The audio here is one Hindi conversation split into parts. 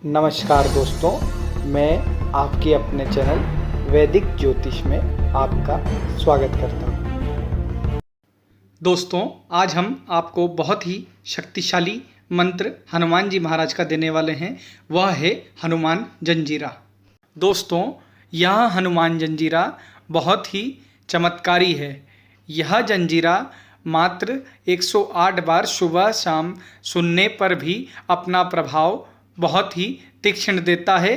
नमस्कार दोस्तों, मैं आपके अपने चैनल वैदिक ज्योतिष में आपका स्वागत करता हूँ। दोस्तों, आज हम आपको बहुत ही शक्तिशाली मंत्र हनुमान जी महाराज का देने वाले हैं। वह है हनुमान जंजीरा। दोस्तों, यह हनुमान जंजीरा बहुत ही चमत्कारी है। यह जंजीरा मात्र 108 बार सुबह शाम सुनने पर भी अपना प्रभाव बहुत ही तीक्ष्ण देता है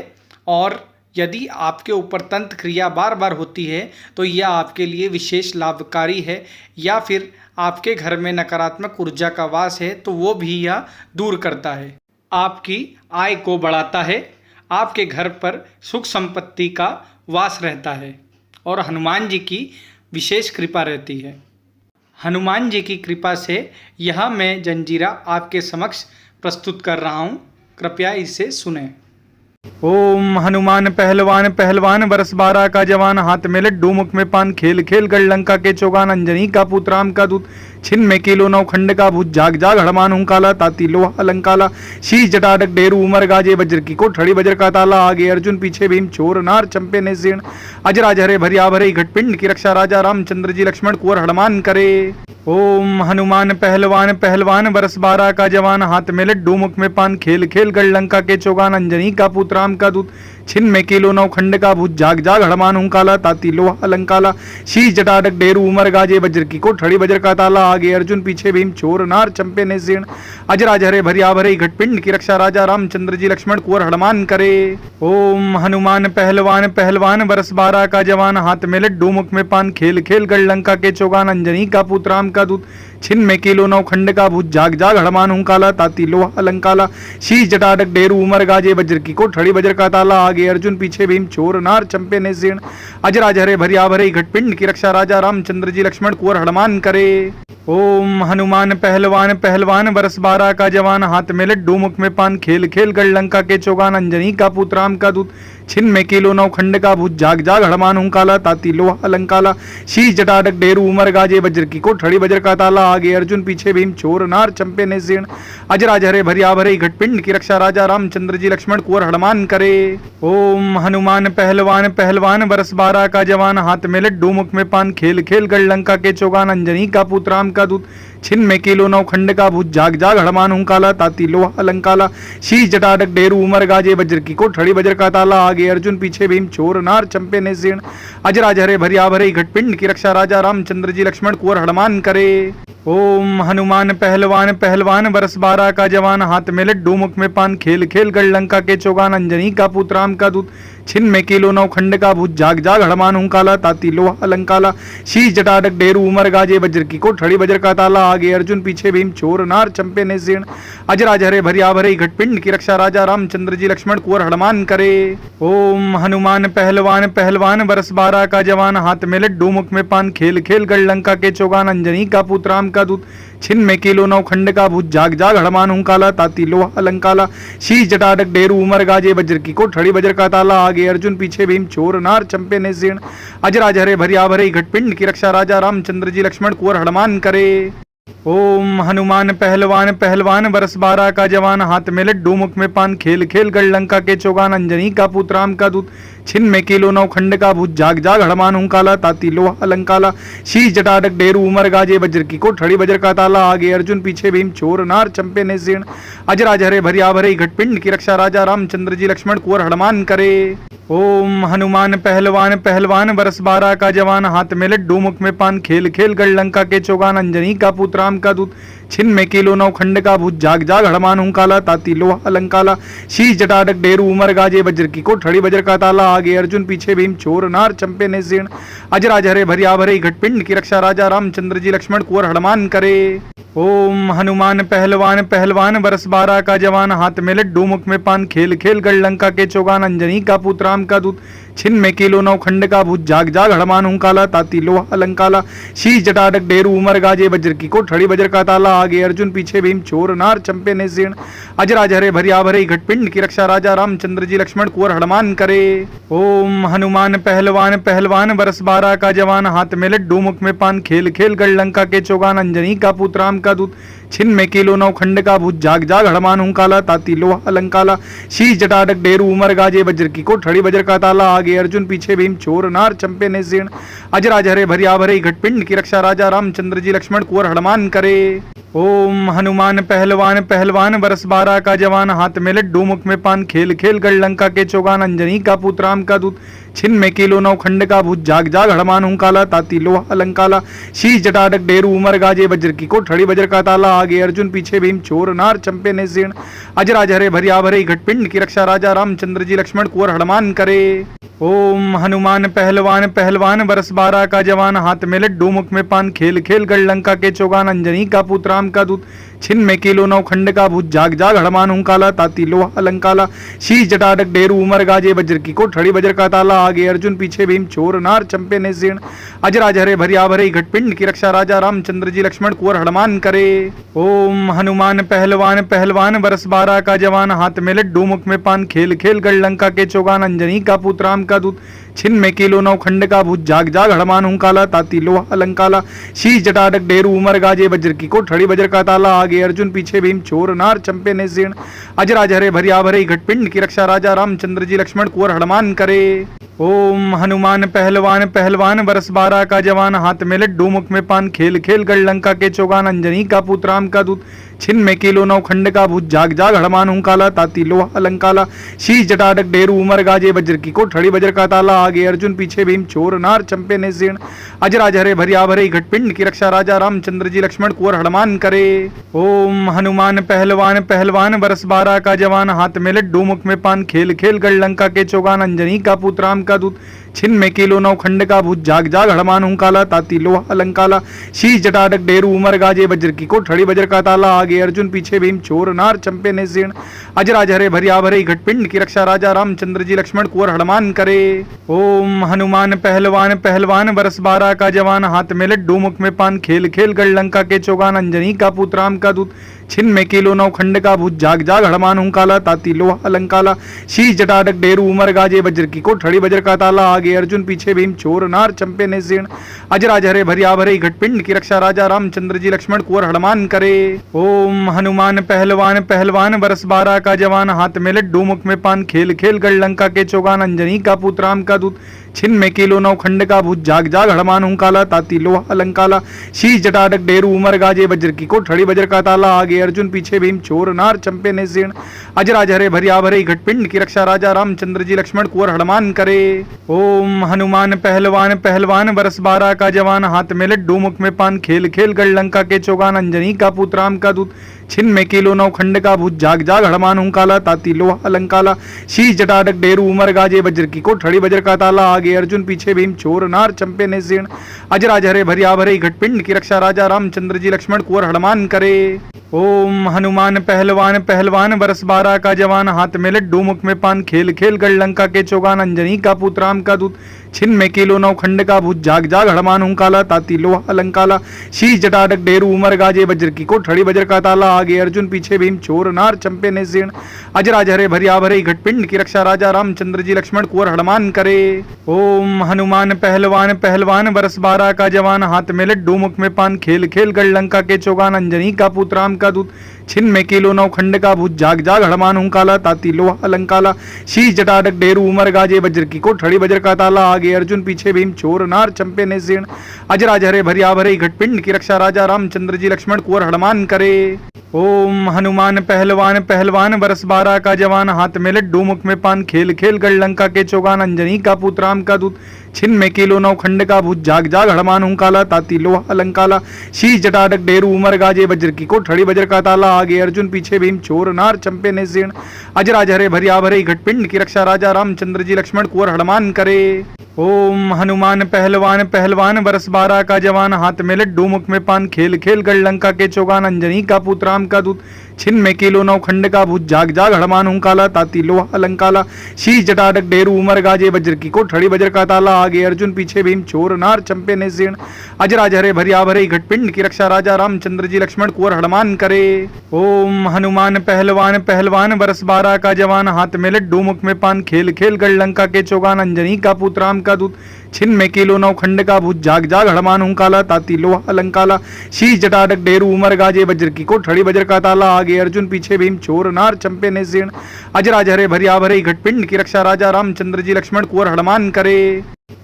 और यदि आपके ऊपर तंत्र क्रिया बार बार होती है तो यह आपके लिए विशेष लाभकारी है, या फिर आपके घर में नकारात्मक ऊर्जा का वास है तो वो भी यह दूर करता है। आपकी आय को बढ़ाता है, आपके घर पर सुख संपत्ति का वास रहता है और हनुमान जी की विशेष कृपा रहती है। हनुमान जी की कृपा से यह मैं जंजीरा आपके समक्ष प्रस्तुत कर रहा हूँ। कृपया इसे सुनें। ओम हनुमान पहलवान पहलवान बरस 12 का जवान, हाथ में लड्डू मुख में पान, खेल खेल गढ़ लंका के चौगान, अंजनी का पुत्र राम का दूत, छिन्न में किलो 9 खंड का भूत, जाग जाग हड़मान हूं काला, ताती लोहा अलंकाला, शीश जटाडक डेरू उमर गाजे, वज्र की कोठड़ी वज्र का ताला, आगे अर्जुन पीछे भीम, छोर नार चंपे ने सेण, अजराज हरे भरिया भरे, घटपिंड की रक्षा राजा रामचंद्र जी लक्ष्मण कुंवर हड़मान करे। ओम हनुमान पहलवान पहलवान बरस 12 का जवान, हाथ में लड्डू मुख में पान, खेल खेल गढ़ लंका के चौगान, अंजनी का पुत्र राम का दूत, छिन्न में किलो 9 खंड का भूत, जाग जाग हड़मान हूं काला, ताती लोहा अलंकाला, शीश जटाडक डेरू उमर गाजे, वज्र की कोठड़ी वज्र का ताला, आगे अर्जुन पीछे भीम, छोर नार चंपे ने सेण, अजराज हरे भरिया भरे, घटपिंड की रक्षा राजा रामचंद्र जी लक्ष्मण कुंवर हड़मान करे। ओम हनुमान पहलवान पहलवान बरस 12 का जवान, हाथ में लड्डू मुख में पान, खेल खेल गढ़ लंका के चौगान, अंजनी का पुत्र राम का दूत, छिन्न में किलो 9 खंड का भूत, जाग जाग हड़मान हूं काला, ताती लोहा अलंकाला, शीश जटाडक डेरू उमर गाजे, वज्र की कोठड़ी वज्र का ताला, आगे अर्जुन पीछे भीम, छोर नार चंपे ने सेण, अजराज हरे भरिया भरे, घटपिंड की रक्षा राजा रामचंद्र जी लक्ष्मण कुंवर हड़मान करे। ओम हनुमान पहलवान पहलवान बरस 12 का जवान, हाथ में लड्डू मुख में पान, खेल खेल गढ़ लंका के चौगान, अंजनी का पुत्र राम का दूत, छिन्न में किलो 9 खंड का भूत, जाग जाग हड़मान हूं काला, ताती लोहा अलंकाला, शीश जटाडक डेरू उमर गाजे, वज्र की कोठड़ी वज्र का ताला, आगे अर्जुन पीछे भीम, छोर नार चंपे ने सेण, अजराज हरे भरिया भरे, घटपिंड की रक्षा राजा रामचंद्र जी लक्ष्मण कुंवर हड़मान करे। ओम हनुमान पहलवान पहलवान बरस 12 का जवान, हाथ में लड्डू मुख में पान, खेल खेल गढ़ लंका के चौगान, अंजनी का पुत्र राम का दूत, छिन्न में किलो 9 खंड का भूत, जाग जाग हड़मान हूं काला, ताती लोहा अलंकाला, शीश जटाडक डेरू उमर गाजे, वज्र की कोठड़ी वज्र का ताला, आगे अर्जुन पीछे भीम, छोर नार चंपे ने सेण, अजराज हरे भरिया भरे, घटपिंड की रक्षा राजा रामचंद्र जी लक्ष्मण कुंवर हड़मान करे। ओम हनुमान पहलवान पहलवान बरस 12 का जवान, हाथ में लड्डू मुख में पान, खेल खेल गढ़ लंका के चौगान, अंजनी का पुत्र राम का दूत, छिन्न में किलो 9 खंड का भूत, जाग जाग हड़मान हूं काला, ताती लोहा अलंकाला, शीश जटाडक डेरू उमर गाजे, वज्र की कोठड़ी वज्र का ताला, आगे अर्जुन पीछे भीम, छोर नार चंपे ने सेण, अजराज हरे भरिया भरे, घटपिंड की रक्षा राजा रामचंद्र जी लक्ष्मण कुंवर हड़मान करे। ओम हनुमान पहलवान पहलवान बरस 12 का जवान, हाथ में लड्डू मुख में पान, खेल खेल गढ़ लंका के चौगान, अंजनी का पुत्र राम का दूत, छिन्न में किलो 9 खंड का भूत, जाग जाग हड़मान हूं काला, ताती लोहा अलंकाला, शीश जटाडक डेरू उमर गाजे, वज्र की कोठड़ी वज्र का ताला, आगे अर्जुन पीछे भीम, छोर नार चंपे ने सेण, अजराज हरे भरिया भरे, घटपिंड की रक्षा राजा रामचंद्र जी लक्ष्मण कुंवर हड़मान करे। ओम हनुमान पहलवान पहलवान बरस 12 का जवान, हाथ में लड्डू मुख में पान, खेल खेल गढ़ लंका के चौगान, अंजनी का पुत्र राम का दूत, छिन्न में किलो 9 खंड का भूत, जाग जाग हड़मान हूं काला, ताती लोहा अलंकाला, शीश जटाडक डेरू उमर गाजे, वज्र की कोठड़ी वज्र का ताला, आगे अर्जुन पीछे भीम, छोर नार चंपे ने सेण, अजराज हरे भरिया भरे, घटपिंड की रक्षा राजा रामचंद्र जी लक्ष्मण कुंवर हड़मान करे। ओम हनुमान पहलवान पहलवान बरस 12 का जवान, हाथ में लड्डू मुख में पान, खेल खेल गढ़ लंका के चौगान, अंजनी का पुत्र राम का दूत, छिन्न में किलो 9 खंड का भूत, जाग जाग हड़मान हूं काला, ताती लोहा अलंकाला, शीश जटाडक डेरू उमर गाजे, वज्र की कोठड़ी वज्र का ताला, आगे अर्जुन पीछे भीम, छोर नार चंपे ने सेण, अजराज हरे भरिया भरे, घटपिंड की रक्षा राजा रामचंद्र जी लक्ष्मण कुंवर हड़मान करे। ओम हनुमान पहलवान पहलवान बरस 12 का जवान, हाथ में लड्डू मुख में पान, खेल खेल गढ़ लंका के चौगान, अंजनी का पुत्र राम का दूत, छिन्न में किलो 9 खंड का भूत, जाग जाग हड़मान हूं काला, ताती लोहा अलंकाला, शीश जटाडक डेरू उमर गाजे, वज्र की कोठड़ी वज्र का ताला, आगे अर्जुन पीछे भीम, छोर नार चंपे ने सेण, अजराज हरे भरिया भरे, घटपिंड की रक्षा राजा रामचंद्र जी लक्ष्मण कुंवर हड़मान करे। ओम हनुमान पहलवान पहलवान बरस 12 का जवान, हाथ में लड्डू मुख में पान, खेल खेल गढ़ लंका के चौगान, अंजनी का पुत्र राम का दूत, छिन्न किलो नौ खंड का भूत जाग जाग हड़मान हूं काला ताती लोहा अलंकाला शीश जटाडक डेरू उमर गाजे वज्र की कोठड़ी वज्र का ताला आगे अर्जुन पीछे भीम छोर नार चंपे ने सेण अजराज हरे भरिया भरे घटपिंड की रक्षा राजा रामचंद्र जी लक्ष्मण कुंवर हनुमान करे। ओम हनुमान पहलवान पहलवान बरस 12 का जवान हाथ में लड्डू मुख में पान खेल खेल गढ़ लंका के चौगान अंजनी का पुत्र राम का दूत छिन्न किलो नौ खंड का भूत जाग जाग हड़मान हूं काला ताती लोहा अलंकाला शीश जटाडक डेरू उमर गाजे वज्र की कोठड़ी वज्र का ताला आगे अर्जुन पीछे भीम छोर नार चंपे ने सेण अजराज हरे भरिया भरे घटपिंड की रक्षा राजा रामचंद्र जी लक्ष्मण कुंवर हनुमान करे। ओम हनुमान पहलवान पहलवान बरस 12 का जवान हाथ में लड्डू मुख में पान खेल खेल गढ़ लंका के चौगान अंजनी का पुत्र राम का दूत छिन्न किलो नौ खंड का भूत जाग जाग हड़मान हूं काला ताती लोहा अलंकाला शीश जटाडक डेरू उमर गाजे वज्र की कोठड़ी वज्र का ताला आगे अर्जुन पीछे भीम छोर नार चंपे ने सेण अजराज हरे भरिया भरे घटपिंड की रक्षा राजा रामचंद्र जी लक्ष्मण कुंवर हनुमान करे। ओम हनुमान पहलवान पहलवान बरस 12 का जवान हाथ में लड्डू मुख में पान खेल खेल गढ़ लंका के चौगान अंजनी का पुत्र राम का दूत छिन्न किलो नौ खंड का भूत जाग जाग हड़मान हूं काला ताती लोहा अलंकाला शीश जटाडक डेरू उमर गाजे वज्र की कोठड़ी वज्र का ताला आगे अर्जुन पीछे भीम छोर नार चंपे ने सेण अजराज हरे भरिया भरे घटपिंड की रक्षा राजा रामचंद्र जी लक्ष्मण कुंवर हनुमान करे। ओम हनुमान पहलवान पहलवान बरस 12 का जवान हाथ में लड्डू मुख में पान खेल खेल गढ़ लंका के चौगान अंजनी का पुत्र राम का दूत छिन्न किलो नौ खंड का भूत जाग जाग हड़मान हूं काला ताती लोहा अलंकाला शीश जटाडक डेरू उमर गाजे वज्र की कोठड़ी वज्र का ताला आगे अर्जुन पीछे भीम छोर नार चंपे ने सेण अजराज हरे भरिया भरे घटपिंड की रक्षा राजा रामचंद्र जी लक्ष्मण कुंवर हनुमान करे। ओम हनुमान पहलवान पहलवान बरस 12 का जवान हाथ में लड्डू मुख में पान खेल खेल गढ़ लंका के चौगान अंजनी का पुत्र राम का दूत छिन्न किलो नौ खंड का भूत जाग जाग हड़मान हूं काला ताती लोहा अलंकाला शीश जटाडक डेरू उमर गाजे वज्र की कोठड़ी वज्र का ताला आगे अर्जुन पीछे भीम छोर नार चंपे ने सेण अजराज हरे भरिया भरे घटपिंड की रक्षा राजा रामचंद्र जी लक्ष्मण कुंवर हनुमान करे। ओम हनुमान पहलवान पहलवान बरस 12 का जवान हाथ में लड्डू मुख में पान खेल खेल गढ़ लंका के चौगान अंजनी का पुत्र राम का दूत छिन्न किलो नौ खंड का भूत जाग जाग हड़मान हूं काला ताती लोहा अलंकाला शीश जटाडक डेरू उमर गाजे वज्र की कोठड़ी वज्र का ताला आगे अर्जुन पीछे भीम छोर नार चंपे ने सेण अजराज हरे भरिया भरे घटपिंड की रक्षा राजा रामचंद्र जी लक्ष्मण कुंवर हनुमान करे। ओम हनुमान पहलवान पहलवान बरस 12 का जवान हाथ में लड्डू मुख में पान खेल खेल गढ़ लंका के चौगान अंजनी का पुत्र राम का दूत छिन्न किलो नौ खंड का भूत जाग जाग हड़मान हूं काला ताती लोहा अलंकाला शीश जटाडक डेरू उमर गाजे वज्र की कोठड़ी वज्र का ताला आगे अर्जुन पीछे भीम छोर नार चंपे ने सेण अजराज हरे भरिया भरे घटपिंड की रक्षा राजा रामचंद्र जी लक्ष्मण कुंवर हनुमान करे। ओम हनुमान पहलवान पहलवान बरस 12 का जवान हाथ में लड्डू मुख में पान खेल खेल गढ़ लंका के चौगान अंजनी का पुत्र राम का दूत छिन्न किलो नौ खंड का भूत जाग जाग हड़मान हूं काला ताती लोहा अलंकाला शीश जटाडक डेरू उमर गाजे वज्र की कोठड़ी वज्र का ताला आगे अर्जुन पीछे भीम छोर नार चंपे ने सेण अजराज हरे भरिया भरे घटपिंड की रक्षा राजा रामचंद्र जी लक्ष्मण कुंवर हनुमान करे। ओम हनुमान पहलवान पहलवान बरस 12 का जवान हाथ में लड्डू मुख में पान खेल खेल गढ़ लंका के चौगान अंजनी का पुत्र राम का दूत छिन्न किलो नौ खंड का भूत जाग जाग हड़मान हूं काला ताती लोहा अलंकाला शीश जटाडक डेरू उमर गाजे वज्र की कोठड़ी वज्र का ताला आगे अर्जुन पीछे भीम छोर नार चंपे ने सेण अजराज हरे भरिया भरे घटपिंड की रक्षा राजा रामचंद्र जी लक्ष्मण कुंवर हनुमान करे। ओम हनुमान पहलवान पहलवान बरस 12 का जवान हाथ में लड्डू मुख में पान खेल खेल गढ़ लंका के चौगान अंजनी का पुत्र राम का दूत छिन्न किलो नौ खंड का भूत जाग जाग हड़मान हूं काला ताती लोहा अलंकाला शीश जटाडक डेरू उमर गाजे वज्र की कोठड़ी वज्र का ताला आगे अर्जुन पीछे भीम छोर नार चंपे ने सेण अजराज हरे भरिया भरे घटपिंड की रक्षा राजा रामचंद्र जी लक्ष्मण कुंवर हनुमान करे। ओम हनुमान पहलवान पहलवान बरस 12 का जवान हाथ में लड्डू मुख में पान खेल खेल गढ़ लंका के चौगान अंजनी का पुत्र राम का दूत छिन्न किलो नौ खंड का भूत जाग जाग हड़मान हूं काला ताती लोहा अलंकाला शीश जटाडक डेरू उमर गाजे वज्र की कोठड़ी वज्र का ताला आगे अर्जुन पीछे भीम छोर नार चंपे ने सेण अजराज हरे भरिया भरे घटपिंड की रक्षा राजा रामचंद्र जी लक्ष्मण कुंवर हनुमान करे। ओम हनुमान पहलवान पहलवान बरस 12 का जवान हाथ में लड्डू मुख में पान खेल खेल गढ़ लंका के चौगान अंजनी का पुत्र राम का दूत छिन्न किलो नौ खंड का भूत जाग जाग हड़मान हूं काला ताती लोहा अलंकाला शीश जटाडक डेरू उमर गाजे वज्र की कोठड़ी वज्र का ताला आगे अर्जुन पीछे भीम छोर नार चंपे ने सेण अजराज हरे भरिया भरे घटपिंड की रक्षा राजा रामचंद्र जी लक्ष्मण कुंवर हनुमान करे। ओम हनुमान पहलवान पहलवान बरस 12 का जवान हाथ में लड्डू मुख में पान खेल खेल गढ़ लंका के चौगान अंजनी का पुत्र राम का दूत छिन्न किलो नौ खंड का भूत जाग जाग हड़मान हूं काला ताती लोहा अलंकाला शीश जटाडक डेरू उमर गाजे वज्र की कोठड़ी वज्र का ताला आगे अर्जुन पीछे भीम चोर नार चंपे ने सेण अजराज हरे भरिया भरे घटपिंड की रक्षा राजा रामचंद्र जी लक्ष्मण कुंवर हनुमान करे।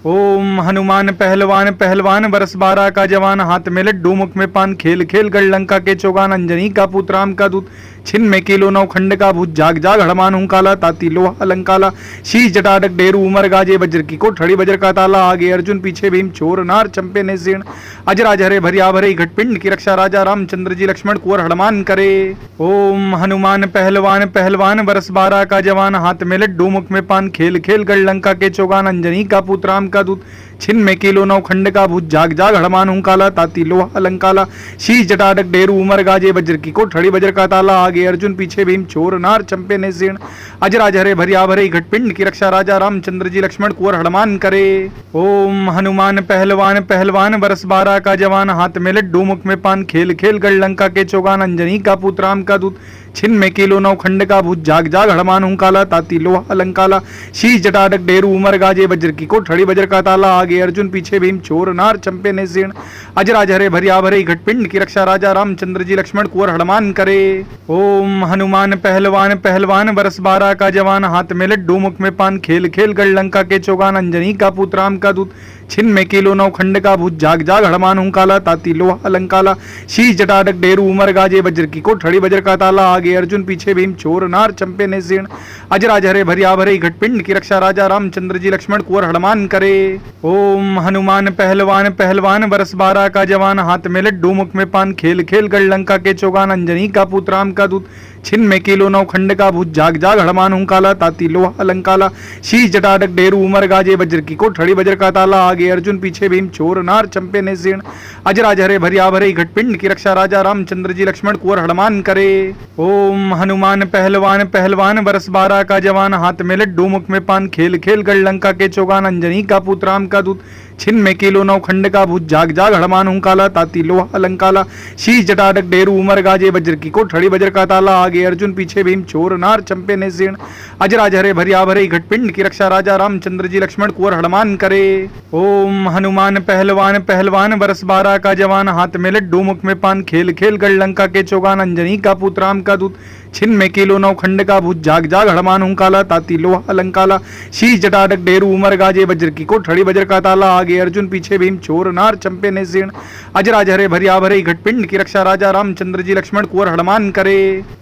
ओम हनुमान पहलवान पहलवान बरस 12 का जवान हाथ में लड्डू मुख में पान खेल खेल गढ़ लंका के चौगान अंजनी का पुत्र राम का दूत छिन्न किलो नौ खंड का भूत जाग जाग हड़मान हूं काला ताती लोहा अलंकाला शीश जटाडक डेरू उमर गाजे वज्र की कोठड़ी वज्र का ताला आगे अर्जुन पीछे भीम चोर नार चंपे ने सेण अजराज हरे भरिया भरे घटपिंड की रक्षा राजा रामचंद्र जी लक्ष्मण कुंवर हनुमान करे। ओम हनुमान पहलवान पहलवान बरस 12 का जवान हाथ में लड्डू मुख में पान खेल खेल गढ़ लंका के चौगान अंजनी का पुत्र राम का दूत छिन्न किलो नौ खंड का भूत जाग जाग हड़मान हूं काला ताती लोहा अलंकाला शीश जटाडक डेरू उमर गाजे वज्र की कोठड़ी वज्र का ताला आगे अर्जुन पीछे भीम चोर नार चंपे ने सेण अजराज हरे भरिया भरे घटपिंड की रक्षा राजा रामचंद्र जी लक्ष्मण कुंवर हनुमान करे। ओम हनुमान पहलवान पहलवान बरस 12 का जवान हाथ में लड्डू मुख में पान खेल खेल गढ़ लंका के चौगान अंजनी का पुत्र राम का दूत छिन्न किलो नौ खंड का भूत जाग जाग हड़मान हूं काला ताती लोहा अलंकाला शीश जटाडक डेरू उमर गाजे वज्र की कोठड़ी वज्र का ताला आगे अर्जुन पीछे भीम चोर नार चंपे ने सेण अजराज हरे भरिया भरे घटपिंड की रक्षा राजा रामचंद्र जी लक्ष्मण कुंवर हनुमान करे। ओम हनुमान पहलवान पहलवान बरस 12 का जवान हाथ में लड्डू मुख में पान खेल खेल गढ़ लंका के चौगान अंजनी का पुत्र राम का दूत छिन्न किलो नौ खंड का भूत जाग जाग हड़मान हूं काला ताती लोहा अलंकाला शीश जटाडक डेरू उमर गाजे वज्र की कोठड़ी वज्र का ताला आगे अर्जुन पीछे भीम चोर नार चंपे ने सेण अजराज हरे भरिया भरे घटपिंड की रक्षा राजा रामचंद्र जी लक्ष्मण कुंवर हनुमान करे। ओम हनुमान पहलवान पहलवान बरस 12 का जवान हाथ में लड्डू मुख में पान खेल खेल गढ़ लंका के चौगान अंजनी का पुत्र राम का दूत छिन्न किलो नौ खंड का भूत जाग जाग हड़मान हूं काला ताती लोहा अलंकाला शीश जटाडक डेरू उमर गाजे वज्र की कोठड़ी वज्र का ताला आगे अर्जुन पीछे भीम चोर नार चंपे ने सेण अजराज हरे भरिया भरे घटपिंड की रक्षा राजा रामचंद्र जी लक्ष्मण कुंवर हनुमान करे। ओम हनुमान पहलवान पहलवान बरस 12 का जवान हाथ में लड्डू मुख में पान खेल खेल गढ़ लंका के चौगान अंजनी का पुत्र राम का दूत छिन्न किलो नौ खंड का भूत जाग जाग हड़मान हूं काला ताती लोहा अलंकाला शीश जटाडक डेरू उमर गाजे वज्र की कोठड़ी वज्र का ताला आगे अर्जुन पीछे भीम चोर नार चंपे ने सेण अजराज हरे भरिया भरे घटपिंड की रक्षा राजा रामचंद्र जी लक्ष्मण कुंवर हनुमान करे। ओम हनुमान पहलवान पहलवान बरस 12 का जवान हाथ में लड्डू मुख में पान खेल खेल गढ़ लंका के चौगान अंजनी का पुत्र राम का दूत छिन्न किलो नौ खंड का भूत जाग जाग हड़मान हूं काला ताती लोहा अलंकाला शीश जटाडक डेरू उमर गाजे वज्र की कोठड़ी वज्र का ताला आगे अर्जुन पीछे भीम चोर नार चंपे ने सेण अजराज हरे भरिया भरे घटपिंड की रक्षा राजा रामचंद्र जी लक्ष्मण कुंवर हनुमान करे।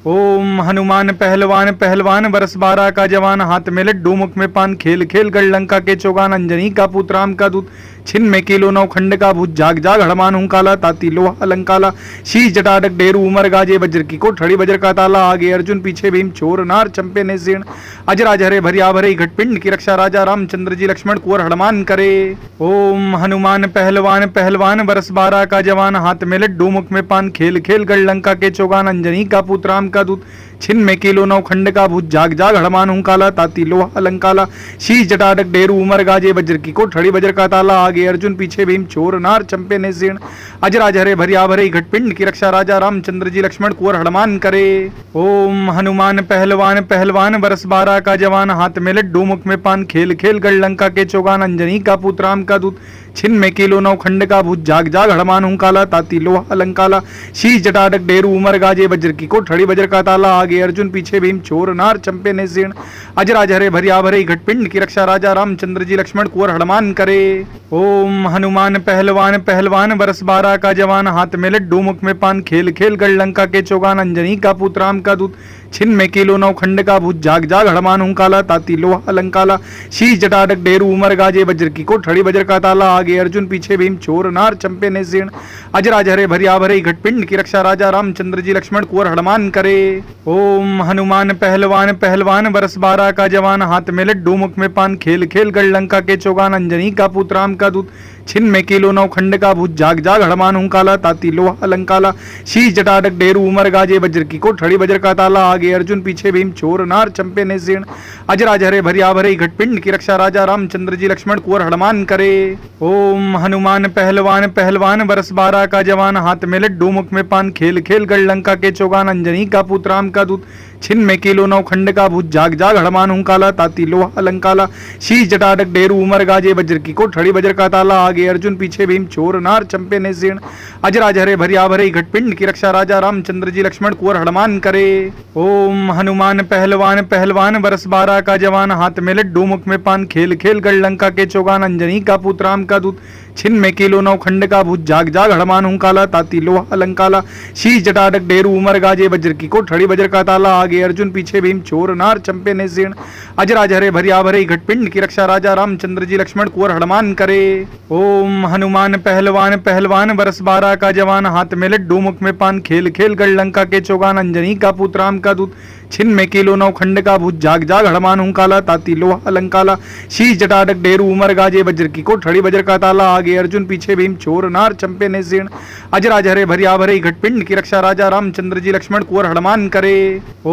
ओम हनुमान पहलवान पहलवान बरस 12 का जवान हाथ में लड्डू मुख में पान खेल खेल गढ़ लंका के चौगान अंजनी का पुत्र राम का दूत छिन्न किलो नौ खंड का भूत जाग जाग हड़मान हूं काला ताती लोहा अलंकाला शीश जटाडक डेरू उमर गाजे वज्र की कोठड़ी वज्र का ताला आगे अर्जुन पीछे भीम चोर नार चंपे ने सेण अजराज हरे भरिया भरे घटपिंड की रक्षा राजा रामचंद्र जी लक्ष्मण कुंवर हनुमान करे। ओम हनुमान पहलवान पहलवान बरस 12 का जवान हाथ में लड्डू मुख में पान खेल खेल गढ़ लंका के चौगान अंजनी का पुत्र राम का दूत छिन्न किलो नौ खंड का भूत जाग जाग हड़मान हूं काला ताती लोहा अलंकाला शीश जटाडक डेरू उमर गाजे वज्र की कोठड़ी वज्र का ताला आगे अर्जुन पीछे भीम चोर नार चंपे ने सेण अजराज हरे भरिया भरे घटपिंड की रक्षा राजा रामचंद्र जी लक्ष्मण कुंवर हनुमान करे। ओम हनुमान पहलवान पहलवान बरस 12 का जवान हाथ में लड्डू मुख में पान खेल खेल गढ़ लंका के चौगान अंजनी का पुत्र राम का दूत छिन्न किलो नौ खंड का भूत जाग जाग हड़मान हूं काला ताती लोहा अलंकाला शीश जटाडक डेरू उमर गाजे वज्र की कोठड़ी वज्र का ताला आगे अर्जुन पीछे भीम चोर नार चंपे ने सेण अजराज हरे भरिया भरे घटपिंड की रक्षा राजा रामचंद्र जी लक्ष्मण कुंवर हनुमान करे। ओम हनुमान पहलवान पहलवान बरस 12 का जवान हाथ में लड्डू मुख में पान खेल खेल गढ़ लंका के चौगान अंजनी का पुत्र राम का दूत छिन्न किलो नौ खंड का भूत जाग जाग हड़मान हूं काला ताती लोहा अलंकाला शीश जटाडक डेरू उमर गाजे वज्र की कोठड़ी वज्र का ताला आगे अर्जुन पीछे भीम चोर नार चंपे ने सेण अजराज हरे भरिया भरे घटपिंड की रक्षा राजा रामचंद्र जी लक्ष्मण कुंवर हनुमान करे। ओम हनुमान पहलवान पहलवान बरस 12 का जवान हाथ में लड्डू मुख में पान खेल खेल गढ़ लंका के चौगान अंजनी का पुत्र राम का दूत छिन्न किलो नौ खंड का भूत जाग जाग हड़मान हूं काला ताती लोहा अलंकाला शीश जटाडक डेरू उमर गाजे वज्र की कोठड़ी वज्र का ताला आगे अर्जुन पीछे भीम चोर नार चंपे ने सेण अजराज हरे भरिया भरे घटपिंड की रक्षा राजा रामचंद्र जी लक्ष्मण कुंवर हनुमान करे। ओम हनुमान पहलवान पहलवान बरस 12 का जवान हाथ में लड्डू मुख में पान खेल खेल गढ़ लंका के चौगान अंजनी का पुत्र राम का दूत छिन्न किलो नौ खंड का भूत जाग जाग हड़मान हुंकाला ताती लोहा अलंकाला शीश जटाटक डेरू उमर गाजे वज्र की कोठड़ी वज्र का ताला आगे अर्जुन पीछे भीम चोर नार चंपे ने जीर्ण अजराज हरे भरिया भरे घटपिंड की रक्षा राजा रामचंद्र जी लक्ष्मण कुंवर हनुमान करे। ओम हनुमान पहलवान पहलवान बरस 12 का जवान हाथ में लड्डू मुख में पान खेल खेल गढ़ लंका के चौगान अंजनी का पुत्र राम का दूत छिन्न किलो नौ खंड का भूत जाग जाग हड़मान हुंकाला ताती लोहा अलंकाला शीश जटाटक डेरू उमर गाजे वज्र की कोठड़ी वज्र का ताला आगे अर्जुन पीछे भीम चोर नार चंपे ने जीर्ण अजराज हरे भरिया भरे घटपिंड की रक्षा राजा रामचंद्र जी लक्ष्मण कुंवर हनुमान करे। ओम हनुमान पहलवान पहलवान बरस 12 का जवान हाथ में लड्डू मुख में पान खेल खेल गढ़ लंका के चौगान अंजनी का पुत्र राम का दूत छिन्न किलो नौ खंड का भूत जाग जाग हड़मान हुंकाला ताती लोहा अलंकाला शीश जटाटक डेरू उमर गाजे वज्र की कोठड़ी वज्र का ताला आगे अर्जुन पीछे भीम चोर नार चंपे ने जीर्ण अजराज हरे भरिया भरे घटपिंड की रक्षा राजा रामचंद्र जी लक्ष्मण कुंवर हनुमान करे।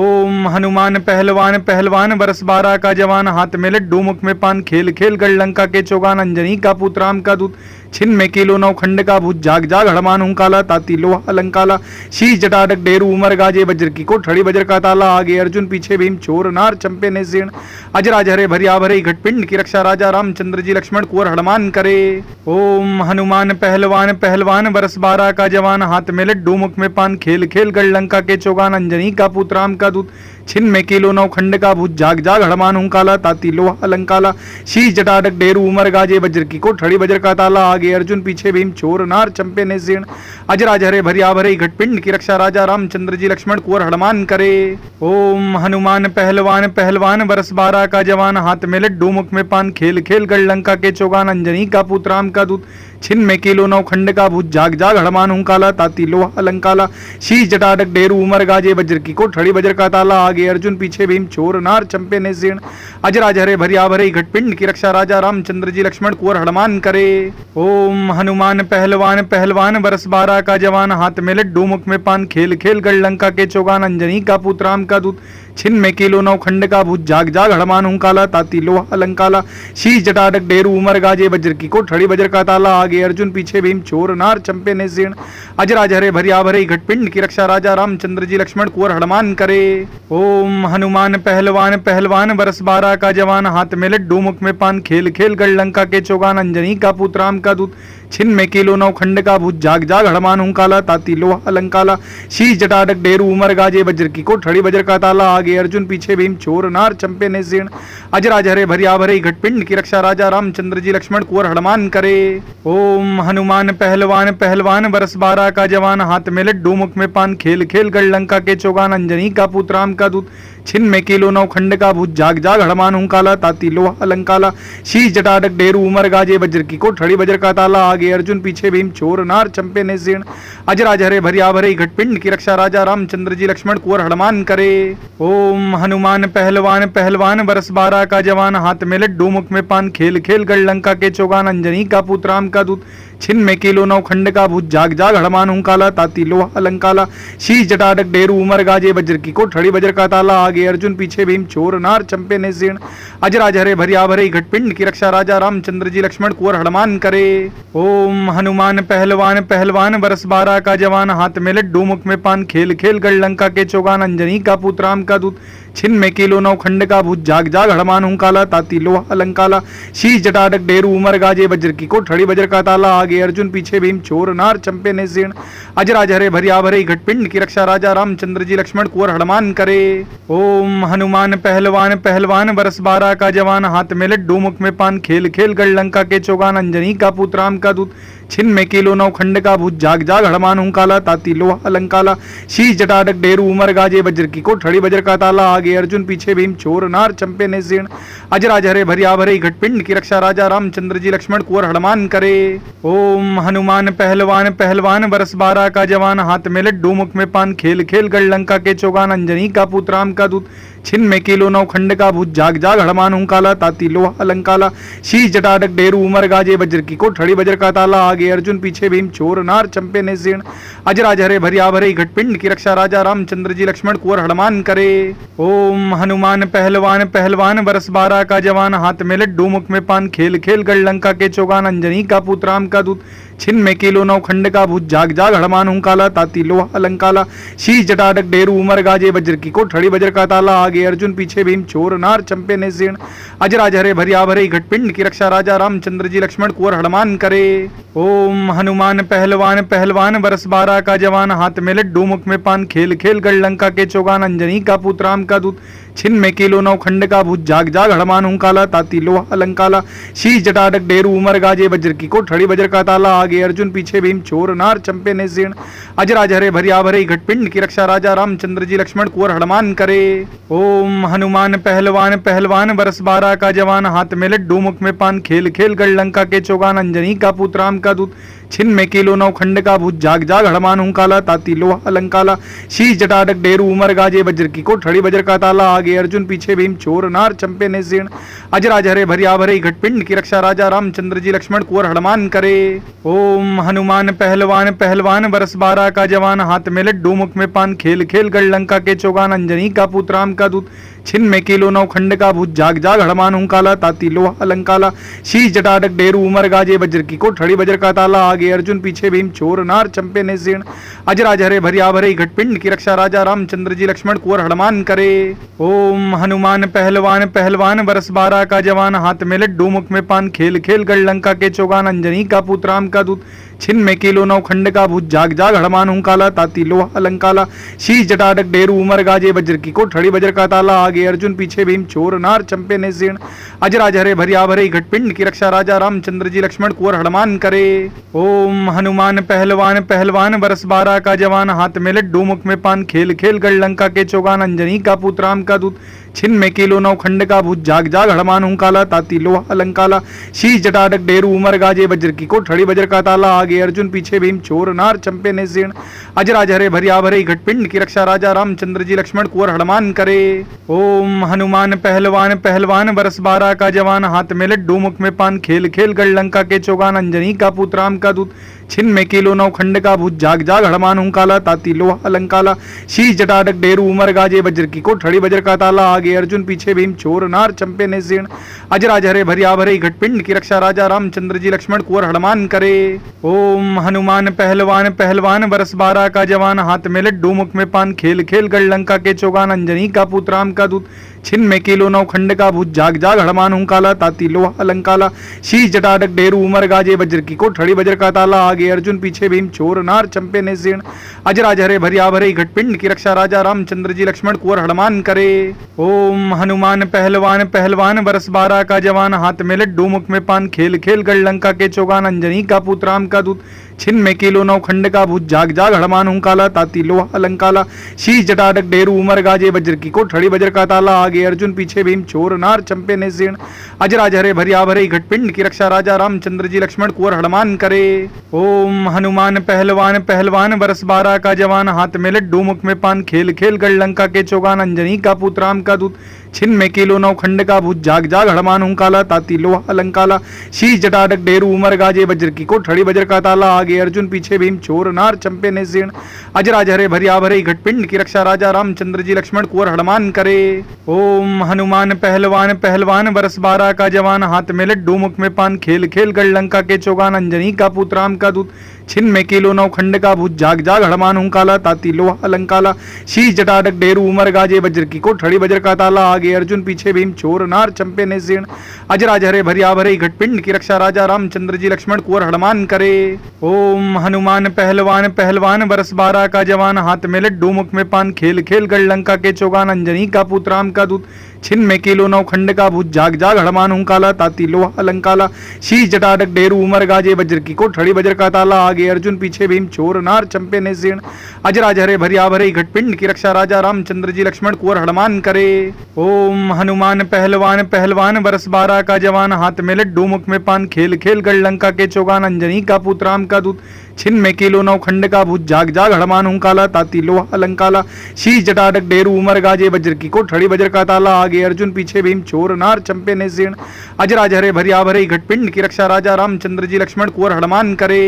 ओम हनुमान पहलवान पहलवान बरस 12 का जवान हाथ में लड्डू मुख में पान खेल खेल गढ़ लंका के चौगान अंजनी का पुत्र राम का दूत छिन्न किलो नौ खंड का भूत जाग जाग हड़मान हुंकाला ताती लोहा अलंकाला शीश जटाटक डेरू उमर गाजे वज्र की कोठड़ी वज्र का ताला आगे अर्जुन पीछे भीम चोर नार चंपे ने जीर्ण अजराज हरे भरिया भरे घटपिंड की रक्षा राजा रामचंद्र जी लक्ष्मण कुंवर हनुमान करे। ओम हनुमान पहलवान पहलवान बरस 12 का जवान हाथ में लड्डू मुख में पान खेल खेल गढ़ लंका के चौगान अंजनी का पुत्र राम का दूत छिन्न किलो नौ खंड का भूत जाग जाग हड़मान हुंकाला ताती लोहा अलंकाला शीश जटाटक डेरू उमर गाजे वज्र की कोठड़ी वज्र का ताला आगे अर्जुन पीछे भीम चोर नार चंपे ने जीर्ण अजराज हरे भरिया भरे घटपिंड की रक्षा राजा रामचंद्र जी लक्ष्मण कुंवर हनुमान करे। ओम हनुमान पहलवान पहलवान बरस 12 का जवान हाथ में लड्डू मुख में पान खेल खेल गढ़ लंका के चौगान अंजनी का पुत्र राम का दूत छिन्न किलो नौ खंड का भूत जाग जाग हड़मान हुंकाला ताती लोहा अलंकाला शीश जटाटक डेरू उमर गाजे वज्र की कोठड़ी वज्र का ताला आगे अर्जुन पीछे भीम चोर नार चंपे ने जीर्ण अजराज हरे भरिया भरे घटपिंड की रक्षा राजा रामचंद्र जी लक्ष्मण कुंवर हनुमान करे। ओम हनुमान पहलवान पहलवान बरस 12 का जवान हाथ में लड्डू मुख में पान खेल खेल गढ़ लंका के चौगान अंजनी का पुत्र राम का दूत छिन्न किलो नौ खंड का भूत जाग जाग हड़मान हुंकाला ताती लोहा अलंकाला शीश जटाटक डेरू उमर गाजे वज्र की कोठड़ी वज्र का ताला आगे अर्जुन पीछे भीम चोर नार चंपे ने जीर्ण अजराज हरे भरिया भरे घटपिंड की रक्षा राजा रामचंद्र जी लक्ष्मण कुंवर हनुमान करे। ओम हनुमान पहलवान पहलवान बरस 12 का जवान हाथ में लड्डू मुख में पान खेल खेल गढ़ लंका के चौगान अंजनी का पुत्र राम का दूत छिन्न किलो नौ खंड का भूत जाग जाग हड़मान हुंकाला ताती लोहा अलंकाला शीश जटाटक डेरू उमर गाजे वज्र की कोठड़ी वज्र का ताला आगे अर्जुन पीछे भीम चोर नार चंपे ने जीर्ण अजराज हरे भरिया भरे घटपिंड की रक्षा राजा रामचंद्र जी लक्ष्मण कुंवर हनुमान करे। ओम हनुमान पहलवान पहलवान बरस 12 का जवान हाथ में लड्डू मुख में पान खेल खेल गढ़ लंका के चौगान अंजनी का पुत्र राम का दूत छिन्न किलो नौ खंड का भूत जाग जाग हड़मान हुंकाला ताती लोहा अलंकाला शीश जटाटक डेरू उमर गाजे वज्र की कोठड़ी वज्र का ताला आगे अर्जुन पीछे भीम चोर नार चंपे ने जीर्ण अजराज हरे भरिया भरे घटपिंड की रक्षा राजा रामचंद्र जी लक्ष्मण कुंवर हनुमान करे। ओम हनुमान पहलवान पहलवान बरस 12 का जवान हाथ में लड्डू मुख में पान खेल खेल गढ़ लंका के चौगान अंजनी का पुत्र राम का दूत छिन्न किलो नौ खंड का भूत जाग जाग हड़मान हुंकाला ताती लोहा अलंकाला शीश जटाटक डेरू उमर गाजे वज्र की कोठड़ी वज्र का ताला आगे अर्जुन पीछे भीम चोर नार चंपे ने जीर्ण अजराज हरे भरिया भरे घटपिंड की रक्षा राजा रामचंद्र जी लक्ष्मण कुंवर हनुमान करे। ओम हनुमान पहलवान पहलवान बरस 12 का जवान हाथ में लड्डू मुख में पान खेल खेल गढ़ लंका के चौगान अंजनी का पुत्र राम का दूत छिन्न किलो नौ खंड का भूत जाग जाग हड़मान हुंकाला ताती लोहा अलंकाला शीश जटाटक डेरू उमर गाजे वज्र की कोठड़ी वज्र का ताला आगे अर्जुन पीछे भीम चोर नार चंपे ने जीर्ण अजराज हरे भरिया भरे घटपिंड की रक्षा राजा रामचंद्र जी लक्ष्मण कुंवर हनुमान करे। ओम हनुमान पहलवान पहलवान बरस 12 का जवान हाथ में लड्डू मुख में पान खेल खेल गढ़ लंका के चौगान अंजनी का पुत्र राम का दूत छिन्न किलो नौ खंड का भूत जाग जाग हड़मान हुंकाला ताती लोहा अलंकाला शीश जटाटक डेरू उमर गाजे वज्र की कोठड़ी वज्र का ताला आगे अर्जुन पीछे भीम चोर नार चंपे ने जीर्ण अजराज हरे भरिया भरे घटपिंड की रक्षा राजा रामचंद्र जी लक्ष्मण कुंवर हनुमान करे। ओम हनुमान पहलवान पहलवान बरस 12 का जवान हाथ में लड्डू मुख में पान खेल खेल गढ़ लंका के चौगान अंजनी का पुत्र राम का दूत छिन्न किलो नौ खंड का भूत जाग जाग हड़मान हुंकाला ताती लोहा अलंकाला शीश जटाटक डेरू उमर गाजे वज्र की कोठड़ी वज्र का ताला आगे अर्जुन पीछे भीम चोर नार चंपे ने जीर्ण अजराज हरे भरिया भरे घटपिंड की रक्षा राजा रामचंद्र जी लक्ष्मण कुंवर हनुमान करे। ओम हनुमान पहलवान पहलवान बरस 12 का जवान हाथ में लड्डू मुख में पान खेल खेल गढ़ लंका के चौगान अंजनी का पुत्र राम का दूत छिन्न किलो नौ खंड का भूत जाग जाग हड़मान हुंकाला ताती लोहा अलंकाला शीश जटाटक डेरू उमर गाजे वज्र की कोठड़ी वज्र का ताला आगे अर्जुन पीछे भीम छोर नार चंपे ने सेण अजराज हरे भरिया भरे घटपिंड की रक्षा राजा रामचंद्र जी लक्ष्मण कुंवर हनुमान करे। ओम हनुमान पहलवान पहलवान बरस 12 का जवान हाथ में लड्डू मुख में पान खेल खेल गढ़ लंका के चौगान अंजनी का पुत्र राम का दूत छिन्न किलो नौ खंड का भूत जाग जाग हड़मान हुंकाला ताती लोहा अलंकाला शीश जटाटक डेरू उमर गाजे वज्र की कोठड़ी वज्र का ताला आगे अर्जुन पीछे भीम छोर नार चंपे ने सेण अजराज हरे भरिया भरे घटपिंड की रक्षा राजा रामचंद्र जी लक्ष्मण कुंवर हनुमान करे। ओम हनुमान पहलवान पहलवान बरस 12 का जवान हाथ में लड्डू मुख में पान खेल खेल गढ़ लंका के चौगान अंजनी का पुत्र राम का दूत छिन्न किलो नौ खंड का भूत जाग जाग हड़मान हुंकाला ताती लोहा अलंकाला शीश जटाटक डेरू उमर गाजे वज्र की कोठड़ी वज्र का ताला आगे अर्जुन पीछे भीम छोर नार चंपे ने सेण अजराज हरे भरिया भरे घटपिंड की रक्षा राजा रामचंद्र जी लक्ष्मण कुंवर हनुमान करे। ओम हनुमान पहलवान पहलवान बरस 12 का जवान हाथ में लड्डू मुख में पान खेल खेल गढ़ लंका के चौगान अंजनी का पुत्र राम का दूत छिन्न किलो नौ खंड का भूत जाग जाग हड़मान हुंकाला ताती लोहा अलंकाला शीश जटाटक डेरू उमर गाजे वज्र की कोठड़ी वज्र का ताला आगे अर्जुन पीछे भीम छोर नार चंपे ने सेण अजराज हरे भरिया भरे घटपिंड की रक्षा राजा रामचंद्र जी लक्ष्मण कुंवर हनुमान करे। ओम हनुमान पहलवान पहलवान बरस 12 का जवान हाथ में लड्डू मुख में पान खेल खेल गढ़ लंका के चौगान अंजनी का पुत्र राम का दूत छिन्न किलो नौ खंड का भूत जाग जाग हड़मान हुंकाला ताती लोहा अलंकाला शीश जटाटक डेरू उमर गाजे वज्र की कोठड़ी वज्र का ताला आगे अर्जुन पीछे भीम छोर नार चंपे ने सेण अजराज हरे भरिया भरे घटपिंड की रक्षा राजा रामचंद्र जी लक्ष्मण कुंवर हनुमान करे। ओम हनुमान पहलवान पहलवान बरस 12 का जवान हाथ में लड्डू मुख में पान खेल खेल गढ़ लंका के चौगान अंजनी का पुत्र राम का दूत छिन्न किलो नौ खंड का भूत जाग जाग हड़मान हुंकाला ताती लोहा अलंकाला शीश जटाटक डेरू उमर गाजे वज्र की कोठड़ी वज्र का ताला आगे अर्जुन पीछे भीम छोर नार चंपे ने सेण अजराज हरे भरिया भरे घटपिंड की रक्षा राजा रामचंद्र जी लक्ष्मण कुंवर हनुमान करे। ओम हनुमान पहलवान पहलवान बरस 12 का जवान हाथ में लड्डू मुख में पान खेल खेल गढ़ लंका के चौगान अंजनी का पुत्र राम का दूत छिन्न किलो नौ खंड का भूत जाग जाग हड़मान हुंकाला ताती लोहा अलंकाला शीश जटाटक डेरू उमर गाजे वज्र की कोठड़ी वज्र का ताला आगे अर्जुन पीछे भीम छोर नार चंपे ने सेण अजराज हरे भरिया भरे घटपिंड की रक्षा राजा रामचंद्र जी लक्ष्मण कुंवर हनुमान करे। ओम हनुमान पहलवान पहलवान बरस 12 का जवान हाथ में लड्डू मुख में पान खेल खेल गढ़ लंका के चौगान अंजनी का पुत्र राम का दूत छिन्न किलो नौ खंड का भूत जाग जाग हड़मान हुंकाला ताती लोहा अलंकाला शीश जटाटक डेरू उमर गाजे वज्र की कोठड़ी वज्र का ताला आगे अर्जुन पीछे भीम छोर नार चंपे ने सेण अजराज हरे भरिया भरे घटपिंड की रक्षा राजा रामचंद्र जी लक्ष्मण कुंवर हनुमान करे। ओम हनुमान पहलवान पहलवान बरस 12 का जवान हाथ में लड्डू मुख में पान खेल खेल गढ़ लंका के चौगान अंजनी का पुत्र राम का दूत छिन्न किलो नौ खंड का भूत जाग जाग हड़मान हुंकाला ताती लोहा अलंकाला शीश जटाटक डेरू उमर गाजे वज्र की कोठड़ी वज्र का ताला आगे अर्जुन पीछे भीम छोर नार चंपे ने सेण अजराज हरे भरिया भरे घटपिंड की रक्षा राजा रामचंद्र जी लक्ष्मण कुंवर हनुमान करे। ओम हनुमान पहलवान पहलवान बरस 12 का जवान हाथ में लड्डू मुख में पान खेल खेल गढ़ लंका के चौगान अंजनी का पुत्र राम का दूत छिन्न किलो नौ खंड का भूत जाग जाग हड़मान हुंकाला ताती लोहा अलंकाला शीश जटाटक डेरू उमर गाजे वज्र की कोठड़ी वज्र का ताला आगे अर्जुन पीछे भीम छोर नार चंपे ने सेण अजराज हरे भरिया भरे घटपिंड की रक्षा राजा रामचंद्र जी लक्ष्मण कुंवर हनुमान करे। ओम हनुमान पहलवान पहलवान बरस 12 का जवान हाथ में लड्डू मुख में पान खेल खेल गढ़ लंका के चौगान अंजनी का पुत्र राम का दूत छिन्न किलो नौ खंड का भूत जाग जाग हड़मान हुंकाला ताती लोहा अलंकाला शीश जटाटक डेरू उमर गाजे वज्र की कोठड़ी वज्र का ताला आगे अर्जुन पीछे भीम छोर नार चंपे ने सेण अजराज हरे भरिया भरे घटपिंड की रक्षा राजा रामचंद्र जी लक्ष्मण कुंवर हनुमान करे। ओम हनुमान पहलवान पहलवान बरस 12 का जवान हाथ में लड्डू मुख में पान खेल खेल गढ़ लंका के चौगान अंजनी का पुत्र राम का दूत छिन्न किलो नौ खंड का भूत जाग जाग हड़मान हुंकाला ताती लोहा अलंकाला शीश जटाटक डेरू उमर गाजे वज्र की कोठड़ी वज्र का ताला आगे अर्जुन पीछे भीम छोर नार चंपे ने सेण अजराज हरे भरिया भरे घटपिंड की रक्षा राजा रामचंद्र जी लक्ष्मण कुंवर हनुमान करे। ओम हनुमान पहलवान पहलवान बरस 12 का जवान हाथ में लड्डू मुख में पान खेल खेल गढ़ लंका के चौगान अंजनी का पुत्र राम का दूत छिन्न किलो नौ खंड का भूत जाग जाग हड़मान हुंकाला ताती लोहा अलंकाला शीश जटाटक डेरू उमर गाजे वज्र की कोठड़ी वज्र का ताला आगे अर्जुन पीछे भीम छोर नार चंपे ने सेण अजराज हरे भरिया भरे घटपिंड की रक्षा राजा रामचंद्र जी लक्ष्मण कुंवर हनुमान करे।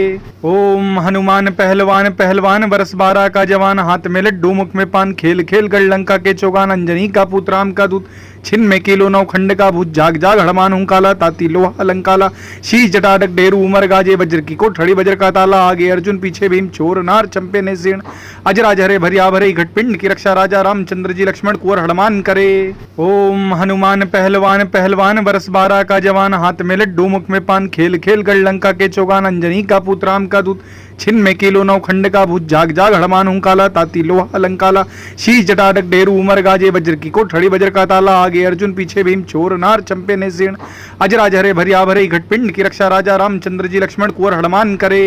ओम हनुमान पहलवान पहलवान बरस 12 का जवान हाथ में लड्डू मुख में पान खेल खेल गढ़ लंका के चौगान अंजनी का पुत्र राम का दूत छिन्न किलो नौ खंड का भूत जाग जाग हड़मान हुंकाला ताती लोहा अलंकाला शीश जटाटक डेरू उमर गाजे वज्र की कोठड़ी वज्र का ताला आगे अर्जुन पीछे भीम चोर नार चंपे ने सीण अजराज हरे भरिया भरे घटपिंड की रक्षा राजा रामचंद्र जी लक्ष्मण कुंवर हनुमान करे। ओम हनुमान पहलवान पहलवान बरस 12 का जवान हाथ में लड्डू मुख में पान खेल खेल गढ़ लंका के चौगान अंजनी का पुत्र राम का दूत छिन्न किलो नौ खंड का भूत जाग जाग हड़मान हुंकाला ताती लोहा अलंकाला शीश जटाटक डेरू उमर गाजे वज्र की कोठड़ी वज्र का ताला आगे अर्जुन पीछे भीम चोर नार चंपे ने सीण अजराज हरे भरिया भरे घटपिंड की रक्षा राजा रामचंद्र जी लक्ष्मण कुंवर हनुमान करे।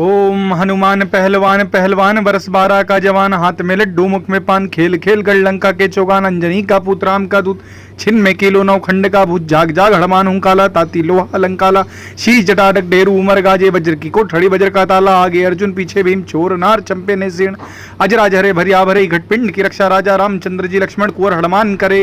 ओम हनुमान पहलवान पहलवान बरस 12 का जवान हाथ में लड्डू मुख में पान खेल खेल गढ़ लंका के चौगान अंजनी का पुत्र राम का दूत छिन्न किलो नौ खंड का भूत जाग जाग हड़मान हुंकाला ताती लोहा अलंकाला शीश जटाटक डेरू उमर गाजे वज्र की कोठड़ी वज्र का ताला आगे अर्जुन पीछे भीम चोर नार चंपे ने सीण अजराज हरे भरिया भरे घटपिंड की रक्षा राजा रामचंद्र जी लक्ष्मण कुंवर हनुमान करे।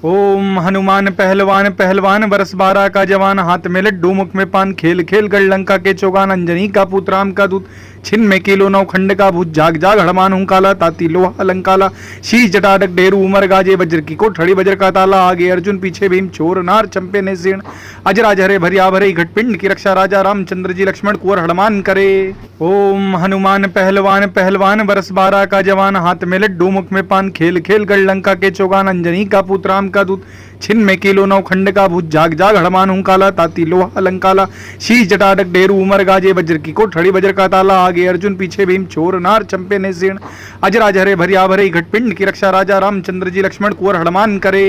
ओम हनुमान पहलवान पहलवान बरस 12 का जवान हाथ में लड्डू मुख में पान खेल खेल गढ़ लंका के चौगान अंजनी का पुत्र राम का दूत छिन्न किलो नौ खंड का भूत जाग जाग हड़मान हुंकाला ताती लोहा अलंकाला शीश जटाटक डेरू उमर गाजे वज्र की कोठड़ी वज्र का ताला आगे अर्जुन पीछे भीम चोर नार चंपे ने सीण अजराज हरे भरिया भरे घटपिंड की रक्षा राजा रामचंद्र जी लक्ष्मण कुंवर हनुमान करे। ओम हनुमान पहलवान पहलवान बरस 12 का जवान हाथ में लड्डू मुख में पान खेल खेल गढ़ लंका के चौगान अंजनी का पुत्र राम का दूत छिन्न किलो नौ खंड का भूत जाग जाग हड़मान हुंकाला ताती लोहा अलंकाला शीश जटाटक डेरू उमर गाजे वज्र की कोठड़ी वज्र का ताला आगे अर्जुन पीछे भीम चोर नार चंपे ने सीण अजराज हरे भरिया भरे घटपिंड की रक्षा राजा रामचंद्र जी लक्ष्मण कुंवर हनुमान करे।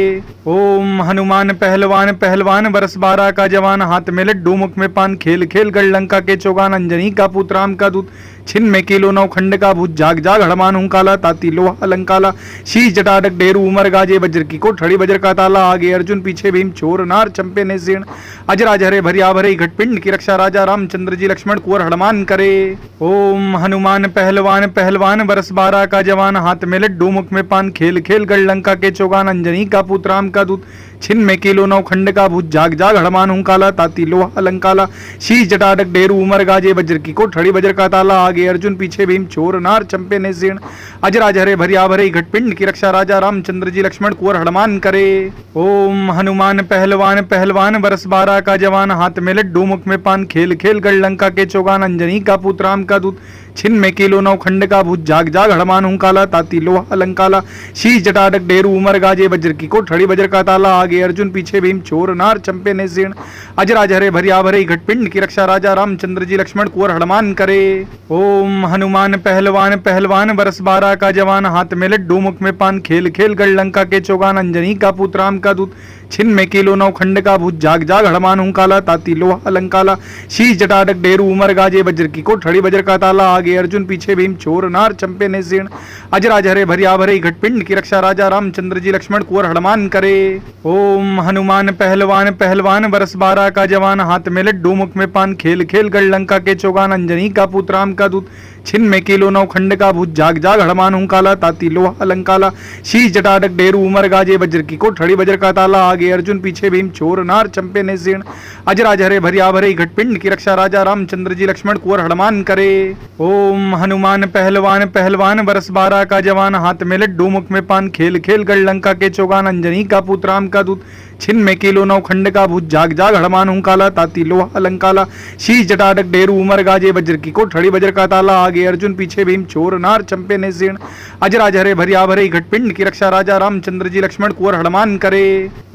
ओम हनुमान पहलवान पहलवान बरस 12 का जवान हाथ में लड्डू मुख में पान खेल खेल गढ़ लंका के चौगान अंजनी का पुत्र राम का दूत छिन्न किलो नौ खंड का भूत जाग जाग हड़मान हुंकाला ताती लोहा अलंकाला शीश जटाटक डेरू उमर गाजे वज्र की कोठड़ी वज्र का ताला आगे अर्जुन पीछे भीम चोर नार चंपे ने सीण अजराज हरे भरिया भरे घटपिंड की रक्षा राजा रामचंद्र जी लक्ष्मण कुंवर हनुमान करे। ओम हनुमान पहलवान पहलवान बरस 12 का जवान हाथ में लड्डू मुख में पान खेल खेल गढ़ लंका के चौगान अंजनी का पुत्र राम का दूत छिन्न किलो नौ खंड का भूत जाग जाग हड़मान हुंकाला ताती लोहा अलंकाला शीश जटाटक डेरू उमर गाजे वज्र की कोठड़ी वज्र का ताला आगे अर्जुन पीछे भीम चोर नार चंपे ने सीण अजराज हरे भरिया भरे घटपिंड की रक्षा राजा रामचंद्र जी लक्ष्मण कुंवर हनुमान करे। ओम हनुमान पहलवान पहलवान बरस 12 का जवान हाथ में लड्डू मुख में पान खेल खेल गढ़ लंका के चौगान अंजनी का पुत्र राम का दूत छिन्न किलो नौ खंड का भूत जाग जाग हड़मान हुंकाला ताती लोहा अलंकाला शीश जटाटक डेरू उमर गाजे वज्र की कोठड़ी वज्र का ताला आगे अर्जुन पीछे भीम चोर नार चंपे ने सीण अजराज हरे भरिया भरे घटपिंड की रक्षा राजा रामचंद्र जी लक्ष्मण कुंवर हनुमान करे। ओम हनुमान पहलवान पहलवान बरस 12 का जवान हाथ में लड्डू मुख में पान खेल खेल गढ़ लंका के चौगान अंजनी का पुत्र राम का दूत छिन्न किलो नौ खंड का भूत जाग जाग हड़मान हुंकाला ताती लोहा अलंकाला शीश जटाटक डेरू उमर गाजे वज्र की कोठड़ी वज्र का ताला आगे अर्जुन पीछे भीम चोर नार चंपे ने सीण अजराज हरे भरिया भरे घटपिंड की रक्षा राजा रामचंद्र जी लक्ष्मण कुंवर हनुमान करे। ओम हनुमान पहलवान पहलवान बरस 12 का जवान हाथ में लड्डू मुख में पान खेल खेल गढ़ लंका के चौगान अंजनी का पुत्र राम का दूत छिन्न किलो नौ खंड का भूत जाग जाग हड़मान हुंकाला ताती लोहा अलंकाला शीश जटाटक डेरू उमर गाजे वज्र की कोठड़ी वज्र का ताला आगे अर्जुन पीछे भीम चोर नार चंपे ने सीण अजराज हरे भरिया भरे घटपिंड की रक्षा राजा रामचंद्र जी लक्ष्मण कुंवर हनुमान करे। ओम हनुमान पहलवान पहलवान बरस 12 का जवान हाथ में लड्डू मुख में पान खेल खेल गढ़ लंका के चौगान अंजनी का पुत्र राम का दूत छिन्न किलो नौ खंड का भूत जाग जाग हड़मान हुंकाला ताती लोहा अलंकाला शीश जटाटक डेरू उमर गाजे वज्र की कोठड़ी वज्र का ताला आगे अर्जुन पीछे भीम चोर नार चंपे ने सीण अजराज हरे भरिया भरे घटपिंड की रक्षा राजा रामचंद्र जी लक्ष्मण कुंवर हनुमान करे।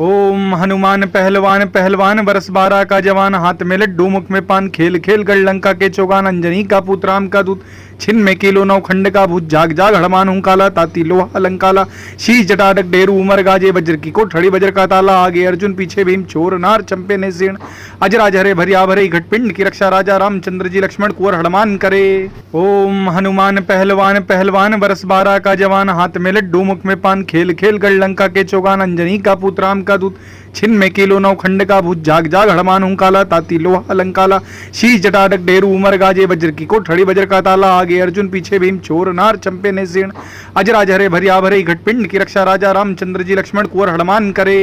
ओम हनुमान पहलवान पहलवान बरस 12 का जवान हाथ में लड्डू मुख में पान खेल खेल गढ़ लंका के चौगान अंजनी का पुत्र राम का दूत छिन्न किलो नौ खंड का भूत जाग जाग हड़मान हुंकाला ताती लोहा अलंकाला शीश जटाटक डेरू उमर गाजे वज्र की कोठड़ी वज्र का ताला आगे अर्जुन पीछे भीम चोर नार चंपे ने सीण अजराज हरे भरिया भरे घटपिंड की रक्षा राजा रामचंद्र जी लक्ष्मण कुंवर हनुमान करे। ओम हनुमान पहलवान पहलवान बरस 12 का जवान हाथ में लड्डू मुख में पान खेल खेल गढ़ लंका के चौगान अंजनी का पुत्र राम का दूत छिन्न किलो नौ खंड का भूत जाग जाग हड़मान हुंकाला ताती लोहा अलंकाला शीश जटाटक डेरू उमर गाजे वज्र की कोठड़ी वज्र का ताला आगे अर्जुन पीछे भीम चोर नार चंपे ने सीण अजराज हरे भरिया भरे घटपिंड की रक्षा राजा रामचंद्र जी लक्ष्मण कुंवर हनुमान करे।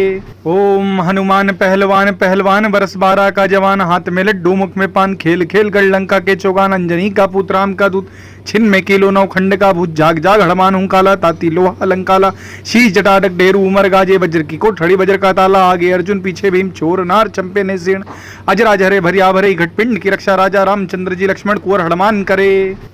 ओम हनुमान पहलवान पहलवान बरस 12 का जवान हाथ में लड्डू मुख में पान खेल खेल गढ़ लंका के चौगान अंजनी का पुत्र राम का दूत छिन्न किलो नौ खंड का भूत जाग जाग हड़मान हूं काला ताती लोहा अलंकाला शीश जटाडक डेरू उमर गाजे वज्र की कोठड़ी वज्र का ताला आगे अर्जुन पीछे भीम चोर नार चंपे ने सेण अजराज हरे भरिया भरे घटपिंड की रक्षा राजा रामचंद्र जी लक्ष्मण कुंवर हनुमान करे।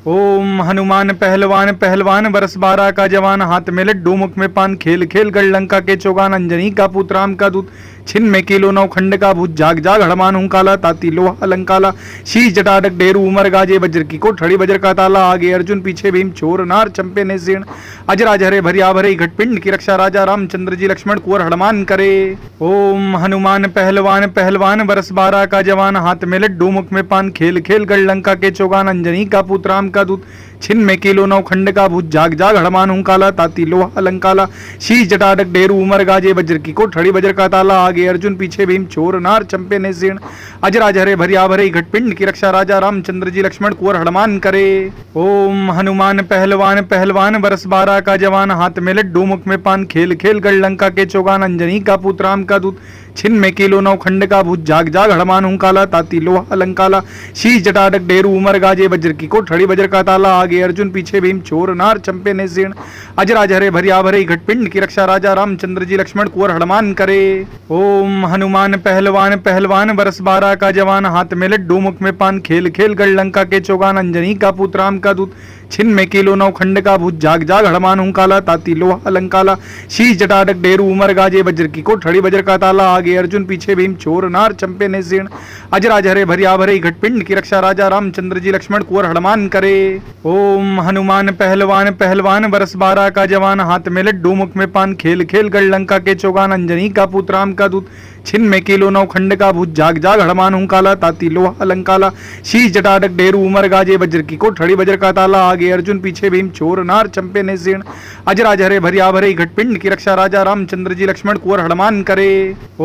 ओम हनुमान पहलवान पहलवान बरस 12 का जवान हाथ में लड्डू मुख में पान खेल खेल गढ़ लंका के चौगान अंजनी का पुत्र राम का दूत छिन्न किलो नौ खंड का भूत जाग जाग हड़मान हूं काला ताती लोहा अलंकाला शीश जटाडक डेरू उमर गाजे वज्र की कोठड़ी वज्र का ताला आगे अर्जुन पीछे भीम चोर नार चंपे ने सेण अजराज हरे भरिया भरे घटपिंड की रक्षा राजा रामचंद्र जी लक्ष्मण कुंवर हनुमान करे। ओम हनुमान पहलवान पहलवान बरस 12 का जवान हाथ में लड्डू मुख में पान खेल खेल गढ़ लंका के चौगान अंजनी का पुत्र राम का दूत छिन्न किलो नौ खंड का भूत जाग जाग हड़मान हूं काला ताती लोहा अलंकाला शीश जटाडक डेरू उमर गाजे वज्र की कोठड़ी वज्र का ताला आगे अर्जुन पीछे भीम चोर नार चंपे ने सेण अजराज हरे भरिया भरे घटपिंड की रक्षा राजा रामचंद्र जी लक्ष्मण कुंवर हनुमान करे। ओम हनुमान पहलवान पहलवान बरस 12 का जवान हाथ में लड्डू मुख में पान खेल खेल गढ़ लंका के चौगान अंजनी का पुत्र राम का दूत छिन्न किलो नौ खंड का भूत जाग जाग हड़मान हूं काला ताती लोहा अलंकाला शीश जटाडक डेरू उमर गाजे वज्र की कोठड़ी वज्र का ताला आगे अर्जुन पीछे भीम चोर नार चंपे ने सेण अजराज हरे भरिया भरे घटपिंड की रक्षा राजा रामचंद्र जी लक्ष्मण कुंवर हनुमान करे। ओम हनुमान पहलवान पहलवान बरस 12 का जवान हाथ में लड्डू मुख में पान खेल खेल गढ़ लंका के चौगान अंजनी का पुत्र राम का दूत छिन्न किलो नौ खंड का भूत जाग जाग हड़मान हूं काला ताती लोहा अलंकाला शीश जटाडक डेरू उमर गाजे वज्र की कोठड़ी वज्र का ताला आगे अर्जुन पीछे भीम चोर नार चंपे ने सेण अजराज हरे भरिया भरे घटपिंड की रक्षा राजा रामचंद्र जी लक्ष्मण कुंवर हनुमान करे। ओम हनुमान पहलवान पहलवान बरस 12 का जवान हाथ में लड्डू मुख में पान खेल खेल गढ़ लंका के चौगान अंजनी का पुत्र राम का दूत छिन्न किलो नौ खंड का भूत जाग जाग हड़मान हूं काला ताती लोहा अलंकाला शीश जटाडक डेरू उमर गाजे वज्र की कोठड़ी वज्र का ताला आगे अर्जुन पीछे भीम चोर नार चंपे ने सेण अजराज हरे भरिया भरे घटपिंड की रक्षा राजा रामचंद्र जी लक्ष्मण कुंवर हनुमान करे।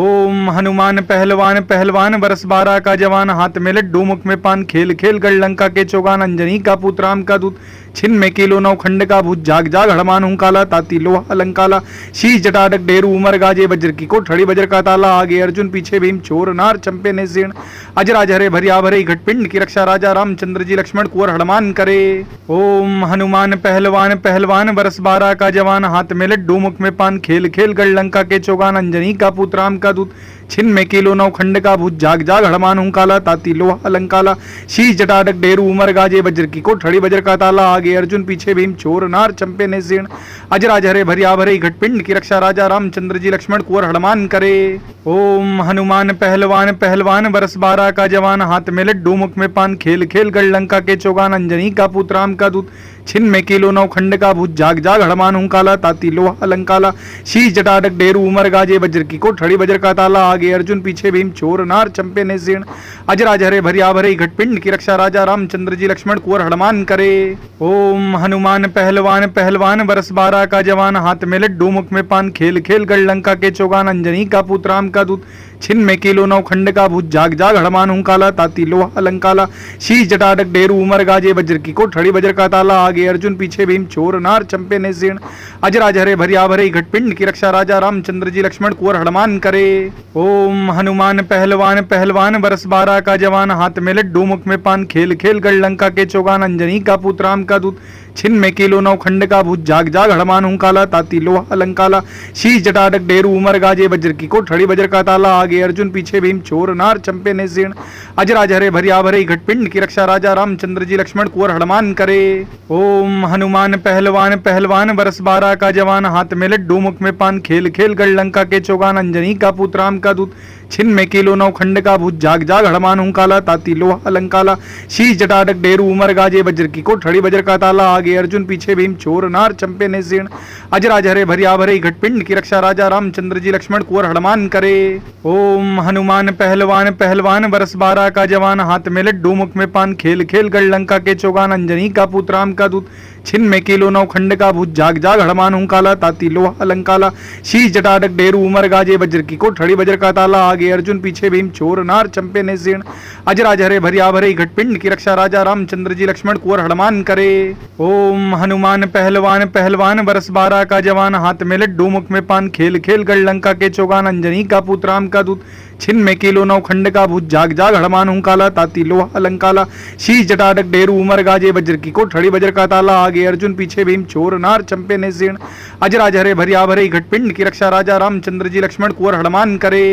ओम हनुमान पहलवान पहलवान बरस 12 का जवान हाथ में लड्डू मुख में पान खेल खेल गढ़ लंका के चौगान अंजनी का पुत्र राम का दूत छिन्न किलो नौ खंड का भूत जाग जाग हड़मान हूं काला ताती लोहा अलंकाला शीश जटाडक डेरू उमर गाजे वज्र की कोठड़ी वज्र का ताला आगे अर्जुन पीछे भीम चोर नार चंपे ने सेण अजराज हरे भरिया भरे घटपिंड की रक्षा राजा रामचंद्र जी लक्ष्मण कुंवर हनुमान करे। ओम हनुमान पहलवान पहलवान बरस 12 का जवान हाथ में लड्डू मुख में पान खेल खेल गढ़ लंका के चौगान अंजनी का पुत्र राम का दूत छिन्न किलो नौ खंड का भूत जाग जाग हड़मान हूं काला ताती लोहा अलंकाला शीश जटाडक डेरू उमर गाजे वज्र की कोठड़ी वज्र का ताला आगे अर्जुन पीछे भीम चोर नार चंपे ने सेण अजराज हरे भरिया भरे घटपिंड की रक्षा राजा रामचंद्र जी लक्ष्मण कुंवर हनुमान करे। ओम हनुमान पहलवान पहलवान बरस 12 का जवान हाथ में लड्डू मुख में पान खेल खेल गढ़ लंका के चौगान अंजनी का पुत्र राम का दूत छिन्न किलो नौ खंड का भूत जाग जाग हड़मान हूं काला ताती लोहा अलंकाला शीश जटाडक डेरू उमर गाजे वज्र की कोठड़ी वज्र का ताला आगे अर्जुन पीछे भीम चोर नार चंपे ने सेण अजराज हरे भरिया भरे घटपिंड की रक्षा राजा रामचंद्र जी लक्ष्मण कुंवर हनुमान करे। ओम हनुमान पहलवान पहलवान बरस 12 का जवान हाथ में लड्डू मुख में पान खेल खेल गढ़ लंका के चौगान अंजनी का पुत्र राम का दूत छिन्न किलो नौ खंड का भूत जाग जाग हड़मान हूं काला ताती लोहा अलंकाला शीश जटाडक डेरू उमर गाजे वज्र की कोठड़ी वज्र का ताला आगे अर्जुन पीछे भीम चोर नार चंपे ने सेण अजराज हरे भरिया भरे घटपिंड की रक्षा राजा रामचंद्र जी लक्ष्मण कुंवर हनुमान करे। ओम हनुमान पहलवान पहलवान बरस 12 का जवान हाथ में लड्डू मुख में पान खेल खेल गढ़ लंका के चौगान अंजनी का पुत्र राम का दूत छिन्न किलो नौ खंड का भूत जाग जाग हड़मान हूं काला ताती लोहा अलंकाला शीश जटाडक डेरू उमर गाजे वज्र की कोठड़ी वज्र का ताला आगे अर्जुन पीछे भीम चोर नार चंपे ने सेण अजराज हरे भरिया भरे घटपिंड की रक्षा राजा रामचंद्र जी लक्ष्मण कुंवर हनुमान करे। ओम हनुमान पहलवान पहलवान बरस 12 का जवान हाथ में लड्डू मुख में पान खेल खेल गढ़ लंका के चौगान अंजनी का पुत्र राम का दूत छिन्न किलो नौ खंड का भूत जाग जाग हड़मान हूं काला ताती लोहा अलंकाला शीश जटाडक डेरू उमर गाजे वज्र की कोठड़ी वज्र का ताला आगे अर्जुन पीछे भीम चोर नार चंपे ने सेण अजराज हरे भरिया भरे घटपिंड की रक्षा राजा रामचंद्र जी लक्ष्मण कुंवर हनुमान करे। ओम हनुमान पहलवान पहलवान बरस 12 का जवान हाथ में लड्डू मुख में पान खेल खेल गढ़ लंका के चौगान अंजनी का पुत्र राम का दूत छिन्न किलो नौ खंड का भूत जाग जाग हड़मान हूं काला ताती लोहा अलंकाला शीश जटाडक डेरू उमर गाजे वज्र की कोठड़ी वज्र का ताला आगे अर्जुन पीछे भीम चोर नार चंपे ने सेण अजराज हरे भरिया भरे घटपिंड की रक्षा राजा रामचंद्र जी लक्ष्मण कुंवर हनुमान करे। ओम हनुमान पहलवान पहलवान बरस 12 का जवान हाथ में लड्डू मुख में पान खेल खेल गढ़ लंका के चौगान अंजनी का पुत्र राम का दूत छिन्न किलो नौ खंड का भूत जाग जाग हड़मान हूं काला ताती लोहा अलंकाला शीश जटाटक डेरू उमर गाजे वज्र की कोठड़ी वज्र का ताला आगे अर्जुन पीछे भीम चोर नार चंपे ने जीर्ण अजराज हरे भरिया भरे घटपिंड की रक्षा राजा रामचंद्र जी लक्ष्मण कुंवर हनुमान करे।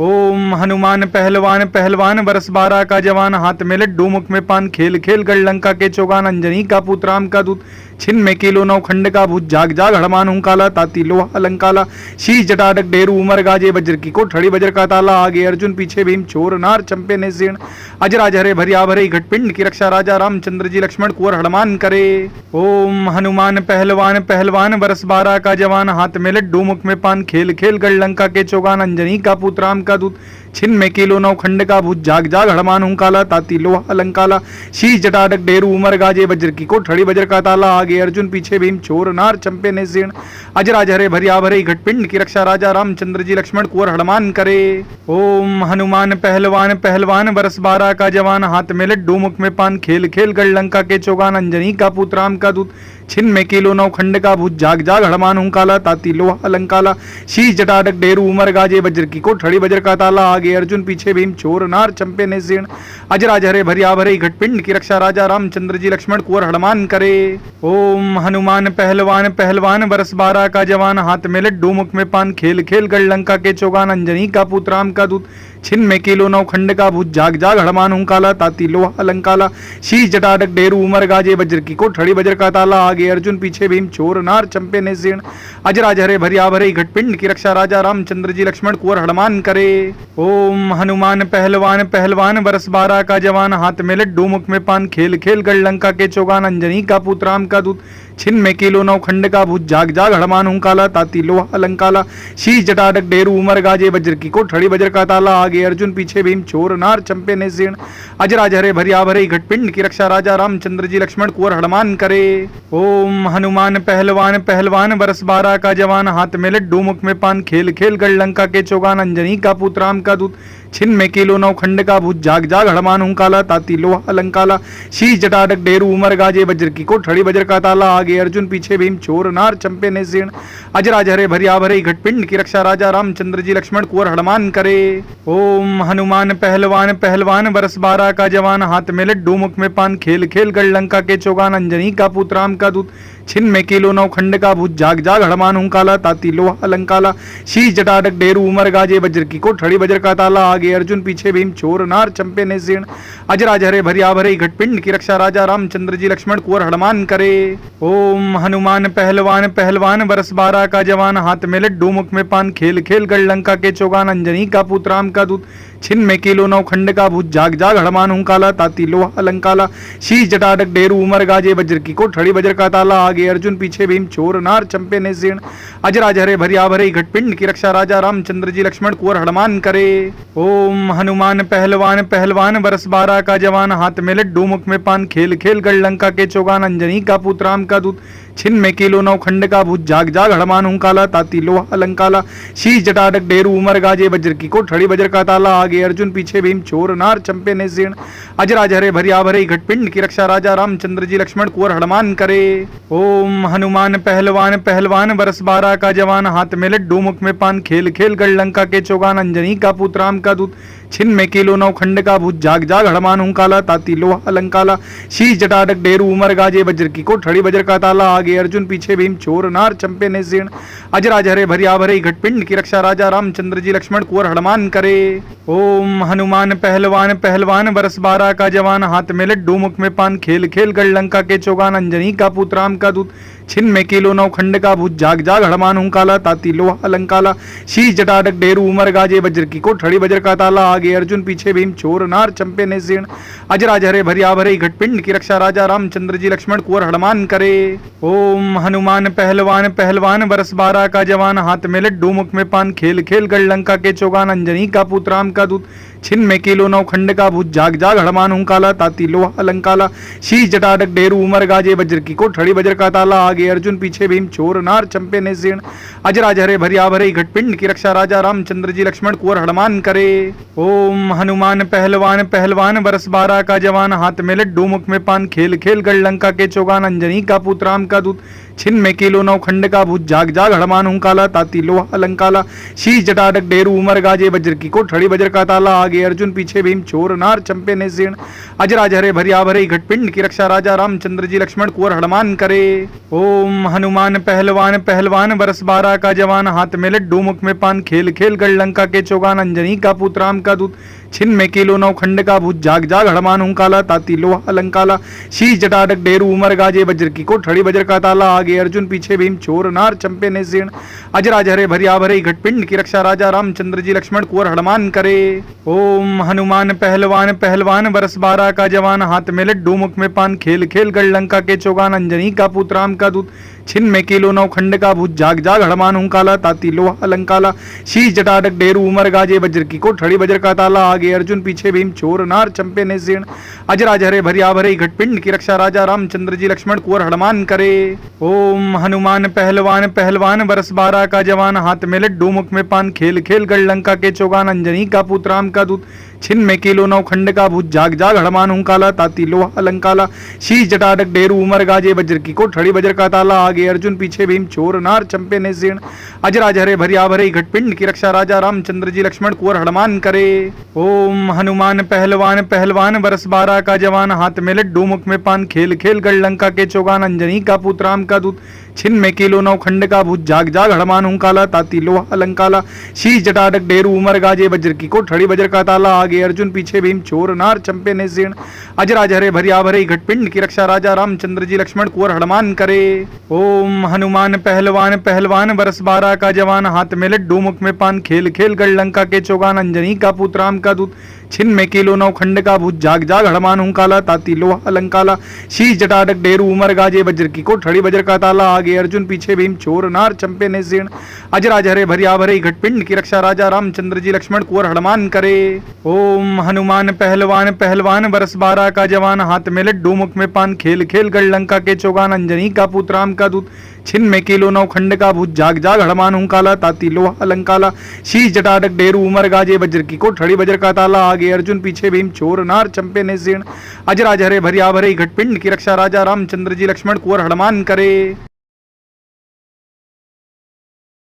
ओम हनुमान पहलवान पहलवान बरस 12 का जवान हाथ में लड्डू मुख में पान खेल खेल गढ़ लंका के चौगान अंजनी का पुत्र राम का दूत छिन्न किलो नौ खंड का भूत जाग जाग हड़मान हूं काला ताती लोहा अलंकाला शीश जटाटक डेरू उमर गाजे वज्र की कोठड़ी वज्र का ताला आगे अर्जुन पीछे भीम चोर नार चंपे ने जीर्ण अजराज हरे भरिया भरे घटपिंड की रक्षा राजा रामचंद्र जी लक्ष्मण कुंवर हनुमान करे। ओम हनुमान पहलवान पहलवान बरस 12 का जवान हाथ में लड्डू मुख में पान खेल खेल गढ़ लंका के चौगान अंजनी का पुत्र राम का दूत छिन्न किलो नौ खंड का भूत जाग जाग हड़मान हूं काला ताती लोहा अलंकाला शीश जटाटक डेरू उमर गाजे वज्र की कोठड़ी वज्र का ताला आगे अर्जुन पीछे भीम चोर नार चंपे ने जीर्ण अजराज हरे भरिया भरे घटपिंड की रक्षा राजा रामचंद्र जी लक्ष्मण कुंवर हनुमान करे। ओम हनुमान पहलवान पहलवान बरस 12 का जवान हाथ में लड्डू मुख में पान खेल खेल गढ़ लंका के चौगान अंजनी का पुत्र राम का दूत छिन्न किलो नौ खंड का भूत जाग जाग हड़मान हूं काला ताती लोहा अलंकाला शीश जटाटक डेरू उमर गाजे वज्र की कोठड़ी वज्र का ताला आगे अर्जुन पीछे भीम चोर नार चंपे ने जीर्ण अजराज हरे भरिया भरे घटपिंड की रक्षा राजा रामचंद्र जी लक्ष्मण कुंवर हनुमान करे। ओम हनुमान पहलवान पहलवान बरस 12 का जवान हाथ में लड्डू मुख में पान खेल खेल गढ़ लंका के चौगान अंजनी का पुत्र राम का दूत छिन्न किलो नौ खंड का भूत जाग जाग हड़मान हूं काला ताती लोहा अलंकाला शीश जटाटक डेरू उमर गाजे वज्र की कोठड़ी वज्र का ताला आगे अर्जुन पीछे भीम चोर नार चंपे ने जीर्ण अजराज हरे भरिया भरे घटपिंड की रक्षा राजा रामचंद्र जी लक्ष्मण कुंवर हनुमान करे। ओम हनुमान पहलवान पहलवान बरस 12 का जवान हाथ में लड्डू मुख में पान खेल खेल गढ़ लंका के चौगान अंजनी का पुत्र राम का दूत छिन्न किलो नौ खंड का भूत जाग जाग हड़मान हूं काला ताती लोहा अलंकाला शीश जटाटक डेरू उमर गाजे वज्र की कोठड़ी वज्र का ताला आगे अर्जुन पीछे भीम चोर नार चंपे ने जीर्ण अजराज हरे भरिया भरे घटपिंड की रक्षा राजा रामचंद्र जी लक्ष्मण कुंवर हनुमान करे। ओम हनुमान पहलवान पहलवान बरस 12 का जवान हाथ में लड्डू मुख में पान खेल खेल गढ़ लंका के चौगान अंजनी का पुत्र राम का दूत छिन्न किलो नौ खंड का भूत जाग जाग हड़मान हूं काला ताती लोहा अलंकाला शीश जटाटक डेरू उमर गाजे वज्र की कोठड़ी वज्र का ताला आगे अर्जुन पीछे भीम चोर नार चंपे ने जीर्ण अजराज हरे भरिया भरे घटपिंड की रक्षा राजा रामचंद्र जी लक्ष्मण कुंवर हनुमान करे। ओम हनुमान पहलवान पहलवान बरस 12 का जवान हाथ में लड्डू मुख में पान खेल खेल गढ़ लंका के चौगान अंजनी का पुत्र राम का दूत छिन्न किलो नौ खंड का भूत जाग जाग हड़मान हूं काला ताती लोहा अलंकाला शीश जटाटक डेरू उमर गाजे वज्र की कोठड़ी वज्र का ताला आगे अर्जुन पीछे भीम चोर नार चंपे ने जीर्ण अजराज हरे भरिया भरे घटपिंड की रक्षा राजा रामचंद्र जी लक्ष्मण कुंवर हनुमान करे। ओम हनुमान पहलवान पहलवान बरस 12 का जवान हाथ में लड्डू मुख में पान खेल खेल गढ़ लंका के चौगान अंजनी का पुत्र राम का दूत छिन्न किलो नौ खंड का भूत जाग जाग हड़मान हूं काला ताती लोहा अलंकाला शीश जटाटक डेरू उमर गाजे वज्र की कोठड़ी वज्र का ताला आगे अर्जुन पीछे भीम चोर नार चंपे ने जीर्ण अजराज हरे भरिया भरे घटपिंड की रक्षा राजा रामचंद्र जी लक्ष्मण कुंवर हनुमान करे। ओम हनुमान पहलवान पहलवान बरस 12 का जवान हाथ में लड्डू मुख में पान खेल खेल गढ़ लंका के चौगान अंजनी का पुत्र राम का दूत छिन्न किलो नौ खंड का भूत जाग जाग हड़मान हूं काला ताती लोहा अलंकाला शीश जटाटक डेरू उमर गाजे वज्र की कोठड़ी वज्र का ताला आगे अर्जुन पीछे भीम चोर नार चंपे ने जीर्ण अजराज हरे भरिया भरे घटपिंड की रक्षा राजा रामचंद्र जी लक्ष्मण कुंवर हनुमान करे। ओम हनुमान पहलवान पहलवान बरस 12 का जवान हाथ में लड्डू मुख में पान खेल खेल गढ़ लंका के चौगान अंजनी का पुत्र राम का दूत छिन्न किलो नौ खंड का भूत जाग जाग हड़मान हूं काला ताती लोहा अलंकाला शीश जटाटक डेरू उमर गाजे वज्र की कोठड़ी वज्र का ताला आगे अर्जुन पीछे भीम चोर नार चंपे ने जीर्ण अजराज हरे भरिया भरे घटपिंड की रक्षा राजा रामचंद्र जी लक्ष्मण कुंवर हनुमान करे। ओम हनुमान पहलवान पहलवान बरस 12 का जवान हाथ में लड्डू मुख में पान खेल खेल गढ़ लंका के चौगान अंजनी का पुत्र राम का दूत छिन्न किलो नौ खंड का भूत जाग जाग हड़मान हूं काला ताती लोहा अलंकाला शीश जटाटक डेरू उमर गाजे वज्र की कोठड़ी वज्र का ताला आगे अर्जुन पीछे भीम चोर नार चंपे ने जीर्ण अजराज हरे भरिया भरे घटपिंड की रक्षा राजा रामचंद्र जी लक्ष्मण कुंवर हनुमान करे। ओम हनुमान पहलवान पहलवान बरस 12 का जवान हाथ में लड्डू मुख में पान खेल खेल गढ़ लंका के चौगान अंजनी का पुत्र राम का दूत छिन्न किलो नौ खंड का भूत जाग जाग हड़मान हूं काला ताती लोहा अलंकाला शीश जटाटक डेरू उमर गाजे वज्र की कोठड़ी वज्र का ताला आगे अर्जुन पीछे भीम चोर नार चंपे ने जीर्ण अजराज हरे भरिया भरे घटपिंड की रक्षा राजा रामचंद्र जी लक्ष्मण कुंवर हनुमान करे। ओम हनुमान पहलवान पहलवान बरस 12 का जवान हाथ में लड्डू मुख में पान खेल खेल गढ़ लंका के चौगान अंजनी का पुत्र राम का दूत छिन्न किलो नौ खंड का भूत जाग जाग हड़मान हूँ काला ताती लोहा अलंकाला शीश जटाटक डेरू उमर गाजे वज्र की कोठड़ी वज्र का ताला आगे अर्जुन पीछे भीम चोर नार चंपे ने सेण अजराज हरे भरिया भरे घटपिंड की रक्षा राजा रामचंद्र जी लक्ष्मण कुंवर हनुमान करे। ओम हनुमान पहलवान पहलवान बरस 12 का जवान हाथ में लड्डू मुख में पान खेल खेल गढ़ लंका के चौगान अंजनी का पुत्र राम का दूत छिन्न किलो नौ खंड का भूत जाग जाग हड़मान हूँ काला ताती लोहा अलंकाला शीश जटाटक डेरू उमर गाजे वज्र की कोठड़ी वज्र का ताला आगे अर्जुन पीछे भीम चोर नार चंपे ने सेण अजराज हरे भरिया भरे घटपिंड की रक्षा राजा रामचंद्र जी लक्ष्मण कुंवर हनुमान करे। ओम हनुमान पहलवान पहलवान बरस 12 का जवान हाथ में लड्डू मुख में पान खेल खेल गढ़ लंका के चौगान अंजनी का पुत्र राम का दूत छिन्न किलो नौ खंड का भूत जाग जाग हड़मान हूँ काला ताती लोहा अलंकाला शीश जटाटक डेरू उमर गाजे वज्र की कोठड़ी वज्र का ताला आगे अर्जुन पीछे भीम चोर नार चंपे ने सेण अजराज हरे भरिया भरे घटपिंड की रक्षा राजा रामचंद्र जी लक्ष्मण कुंवर हनुमान करे। ओम हनुमान पहलवान पहलवान बरस 12 का जवान हाथ में लड्डू मुख में पान खेल खेल गढ़ लंका के चौगान अंजनी का पुत्र राम का दूत छिन्न किलो नौ खंड का भूत जाग जाग हड़मान हूँ काला ताती लोहा अलंकाला शीश जटाटक डेरू उमर गाजे वज्र की कोठड़ी वज्र का ताला आगे अर्जुन पीछे भीम चोर नार चंपे ने सेण अजराज हरे भरिया भरे घटपिंड की रक्षा राजा रामचंद्र जी लक्ष्मण कुंवर हनुमान करे। ओम हनुमान पहलवान पहलवान बरस 12 का जवान हाथ में लड्डू मुख में पान खेल खेल गढ़ लंका के चौगान अंजनी का पुत्र राम का दूत छिन्न किलो नौ खंड का भूत जाग जाग हड़मान हूँ काला ताती लोहा अलंकाला शीश जटाटक डेरू उमर गाजे वज्र की कोठड़ी वज्र का ताला आगे अर्जुन पीछे भीम चोर नार चंपे ने सेण अजराज हरे भरिया भरे घटपिंड की रक्षा राजा रामचंद्र जी लक्ष्मण कुंवर हनुमान करे। ओम हनुमान पहलवान पहलवान बरस 12 का जवान हाथ में लड्डू मुख में पान खेल खेल गढ़ लंका के चौगान अंजनी का पुत्र राम का दूत छिन्न किलो नौ खंड का भूत जाग जाग हड़मान हूँ काला ताती लोहा अलंकाला शीश जटाटक डेरू उमर गाजे वज्र की कोठड़ी वज्र का ताला आगे अर्जुन पीछे भीम चोर नार चंपे ने सेण अजराज हरे भरिया भरे घटपिंड की रक्षा राजा रामचंद्र जी लक्ष्मण कुंवर हनुमान करे। ओम हनुमान पहलवान पहलवान बरस 12 का जवान हाथ में लड्डू मुख में पान खेल खेल गढ़ लंका के चौगान अंजनी का पुत्र राम का दूत छिन्न किलो नौ खंड का भूत जाग जाग हड़मान हूँ काला ताती लोहा अलंकाला शीश जटाटक डेरू उमर गाजे वज्र की कोठड़ी वज्र का ताला आगे अर्जुन पीछे भीम चोर नार चंपे ने सेण अजराज हरे भरिया भरे घटपिंड की रक्षा राजा रामचंद्र जी लक्ष्मण कुंवर हनुमान करे।